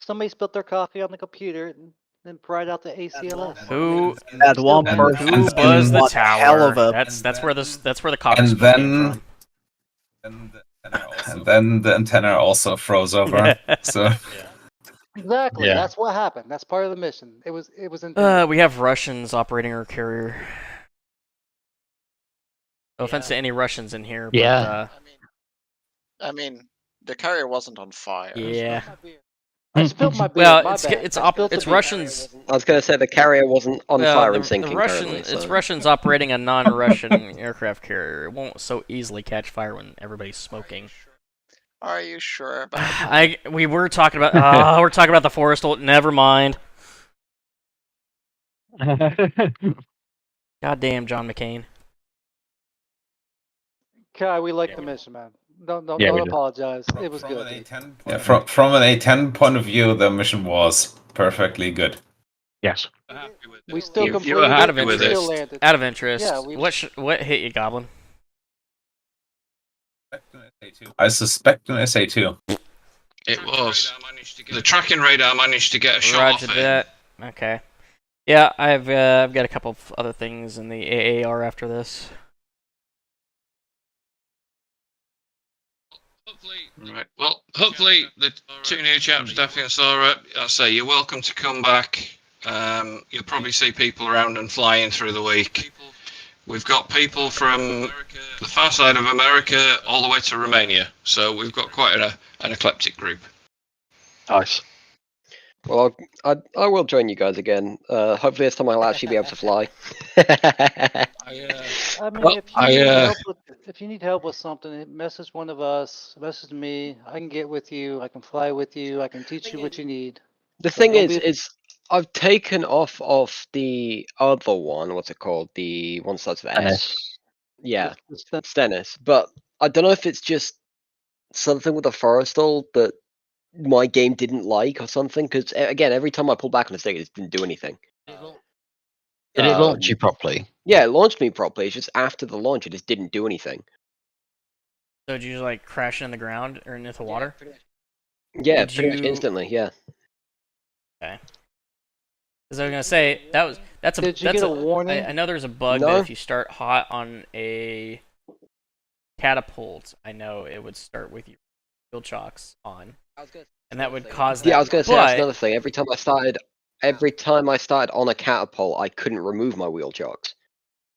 Somebody spilled their coffee on the computer and then pried out the ACLS. Who At one person who buzzed the one tower? hell of a- That's where the coffee And came then, and then the antenna also froze over. So Exactly. Yeah. That's what happened. That's part of the mission. It was intended. We have Russians operating our carrier. No offense to any Russians in here, but Yeah. I mean, the carrier wasn't on fire. yeah. I spilled my beer. Well, my it's bad. it's I spilled the it's beer. Russians. I was going to say the carrier wasn't on Well, fire the and sinking Russian, currently. it's So. Russians operating a non-Russian aircraft carrier. It won't so easily catch fire when everybody's smoking. Are you sure about that? We were talking about. We're talking about the forest. Never mind. Goddamn, John McCain. Kai, we like the mission, man. Don't Yeah, we don't do. apologize. It was good. yeah, from an A10 point of view, the mission was perfectly good. Yes. We still You completed were it. happy We with still it. landed. Out of interest, Yeah, we- what hit you, Goblin? I suspect an SA2. It was. The tracking radar managed to get a shot Roger off it. that. Okay. Yeah, I've got a couple of other things in the AAR after this. Right. Well, hopefully the two new chaps, Daffy and Sora, I say you're welcome to come back. You'll probably see people around and flying through the week. We've got people from the far side of America all the way to Romania, so we've got quite an eclectic group. Nice. Well, I will join you guys again. Hopefully this time I'll actually be able to fly. I mean, Well, if you need help with something, message one of us, message me. I can get with you. I can fly with you. I can teach you what you need. The thing is I've taken off of the other one. What's it called? The one that starts with S. Yeah, Stennis. But I don't know if it's just something with the Forrestal that my game didn't like or something. Because again, every time I pulled back on the stick, it didn't do anything. Did it launch you properly? Yeah, it launched me properly. It's just after the launch, it just didn't do anything. So did you like crash in the ground or into the water? Yeah, Did pretty much you- instantly. Yeah. Okay. Because I was gonna say that's a Did you that's get a warning? I know there's a bug No. that if you start hot on a catapult, I know it would start with your field chocks on, and that would cause that. Yeah, I was gonna say that's but- another thing. Every time I started on a catapult, I couldn't remove my wheel chocks.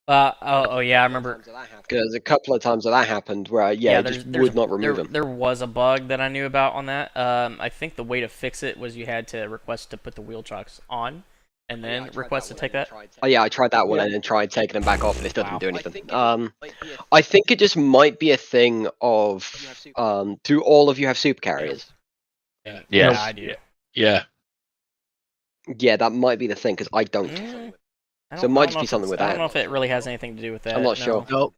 Oh yeah, I remember. Because a couple of times that happened where I just would not remove them. There was a bug that I knew about on that. I think the way to fix it was you had to request to put the wheel chocks on, and then request to take that. Oh yeah, I tried that one and then tried taking them back off, and it doesn't do anything. I think it just might be a thing of do all of you have super carriers? Yeah, I do. Yeah. Yeah, that might be the thing because I don't. So it might just be something with I don't know that. if it really has anything to do with that. I'm not no. sure. Nope.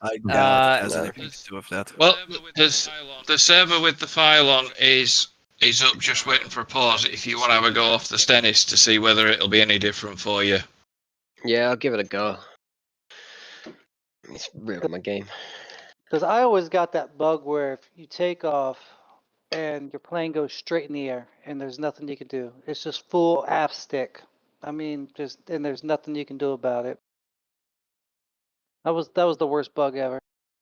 I doubt it has anything to do with that. Well, the server with the file on is up, just waiting for a pause. If you want to have a go off the Stennis to see whether it'll be any different for you. Yeah, I'll give it a go. It's ruining my game. Because I always got that bug where if you take off and your plane goes straight in the air and there's nothing you can do, it's just full aft stick. I mean, and there's nothing you can do about it. That was the worst bug ever.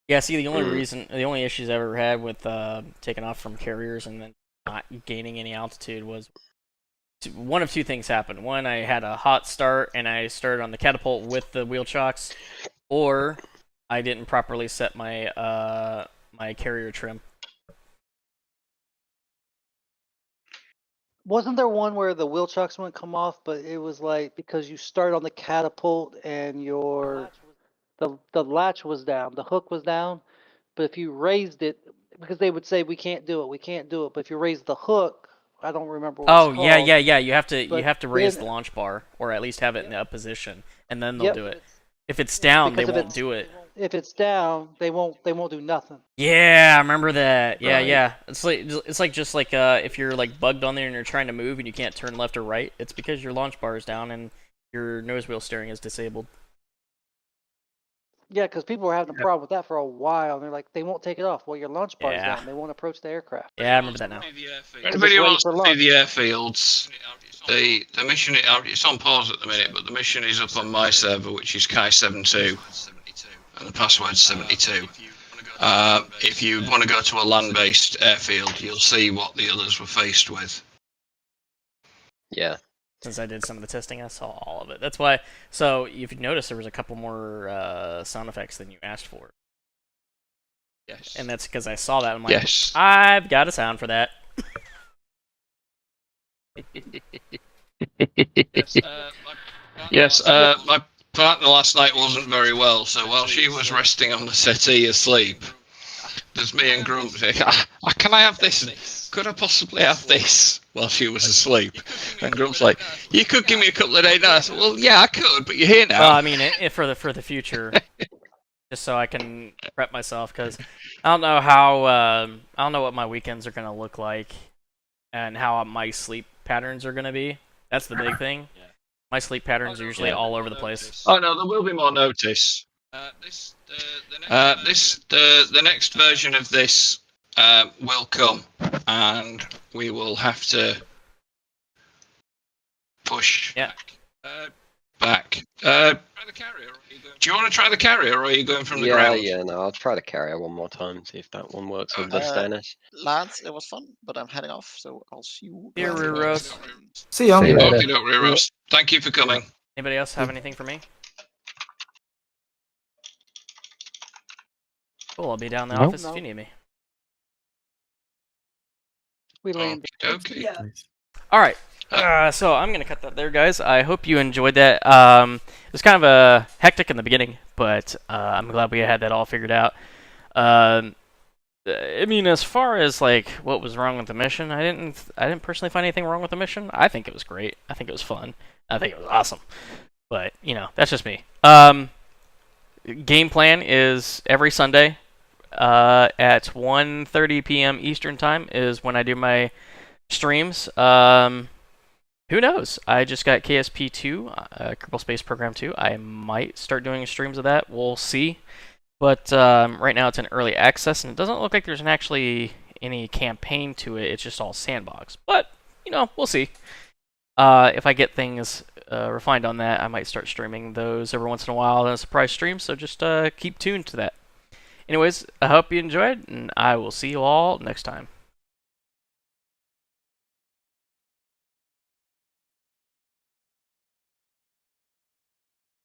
Yeah, see, the only issues I ever had with taking off from carriers and then not gaining any altitude was one of two things happened. One, I had a hot start and I started on the catapult with the wheel chocks, or I didn't properly set my my carrier trim. Wasn't there one where the wheel chucks wouldn't come off, but it was like because you start on the catapult and the latch was down, the hook was down, but if you raised it, because they would say we can't do it, but if you raise the hook, I don't remember what it's called. Yeah. You have to but raise then- the launch bar, or at least have it in a position, and then they'll Yep. do it. If it's down, Because they if won't it's- do it. If it's down, they won't do nothing. Yeah, I remember that. Yeah, Right. yeah. It's like just like if you're like bugged on there and you're trying to move and you can't turn left or right, it's because your launch bar is down and your nose wheel steering is disabled. Yeah, because people were having a problem with that for a while, and they're like, they won't take it off. Well, your launch bar's Yeah. down. They won't approach the aircraft. Yeah, I remember that now. Anybody who wants to see the airfields, the mission, it's on pause at the minute, but the mission is up on my server, which is Kai72, and the password's 72. If you want to go to a land-based airfield, you'll see what the others were faced with. Yeah. Since I did some of the testing, I saw all of it. That's why. So if you notice, there was a couple more sound effects than you asked for. Yes. And that's because I saw that. I'm like, Yes. I've got a sound for that. Yes, my partner last night wasn't very well, so while she was resting on the settee asleep, there's me and Grump saying, can I have this? Could I possibly have this? While she was asleep. And Grump's like, you could give me a couple of days now. I said, well, yeah, I could, but you're here now. Well, I mean, for the future, just so I can prep myself, because I don't know how I don't know what my weekends are gonna look like, and how my sleep patterns are gonna be. That's the big thing. My sleep patterns are usually all over the place. Oh no, there will be more notice. The next version of this will come, and we will have to push back. Do you want to try the carrier, or are you going from the ground? Yeah, no, I'll try the carrier one more time, see if that one works with the Stannis. Lads, it was fun, but I'm heading off, so I'll see you. Here, guys Rear later. Roast. See ya. Okay, Rear Roast. Thank you for coming. Anybody else have anything for me? Cool, I'll be down in the office if you need me. We landed. Okay. Yeah. All right. So I'm gonna cut that there, guys. I hope you enjoyed that. It was kind of a hectic in the beginning, but I'm glad we had that all figured out. I mean, as far as like what was wrong with the mission, I didn't personally find anything wrong with the mission. I think it was great. I think it was fun. I think it was awesome. But you know, that's just me. Game plan is every Sunday at 1:30 p.m. Eastern time is when I do my streams. Who knows? I just got KSP2, Kerbal Space Program 2. I might start doing streams of that. We'll see. But right now it's in early access, and it doesn't look like there's actually any campaign to it. It's just all sandbox. But, you know, we'll see. If I get things refined on that, I might start streaming those every once in a while in a surprise stream, so just keep tuned to that. Anyways, I hope you enjoyed, and I will see you all next time.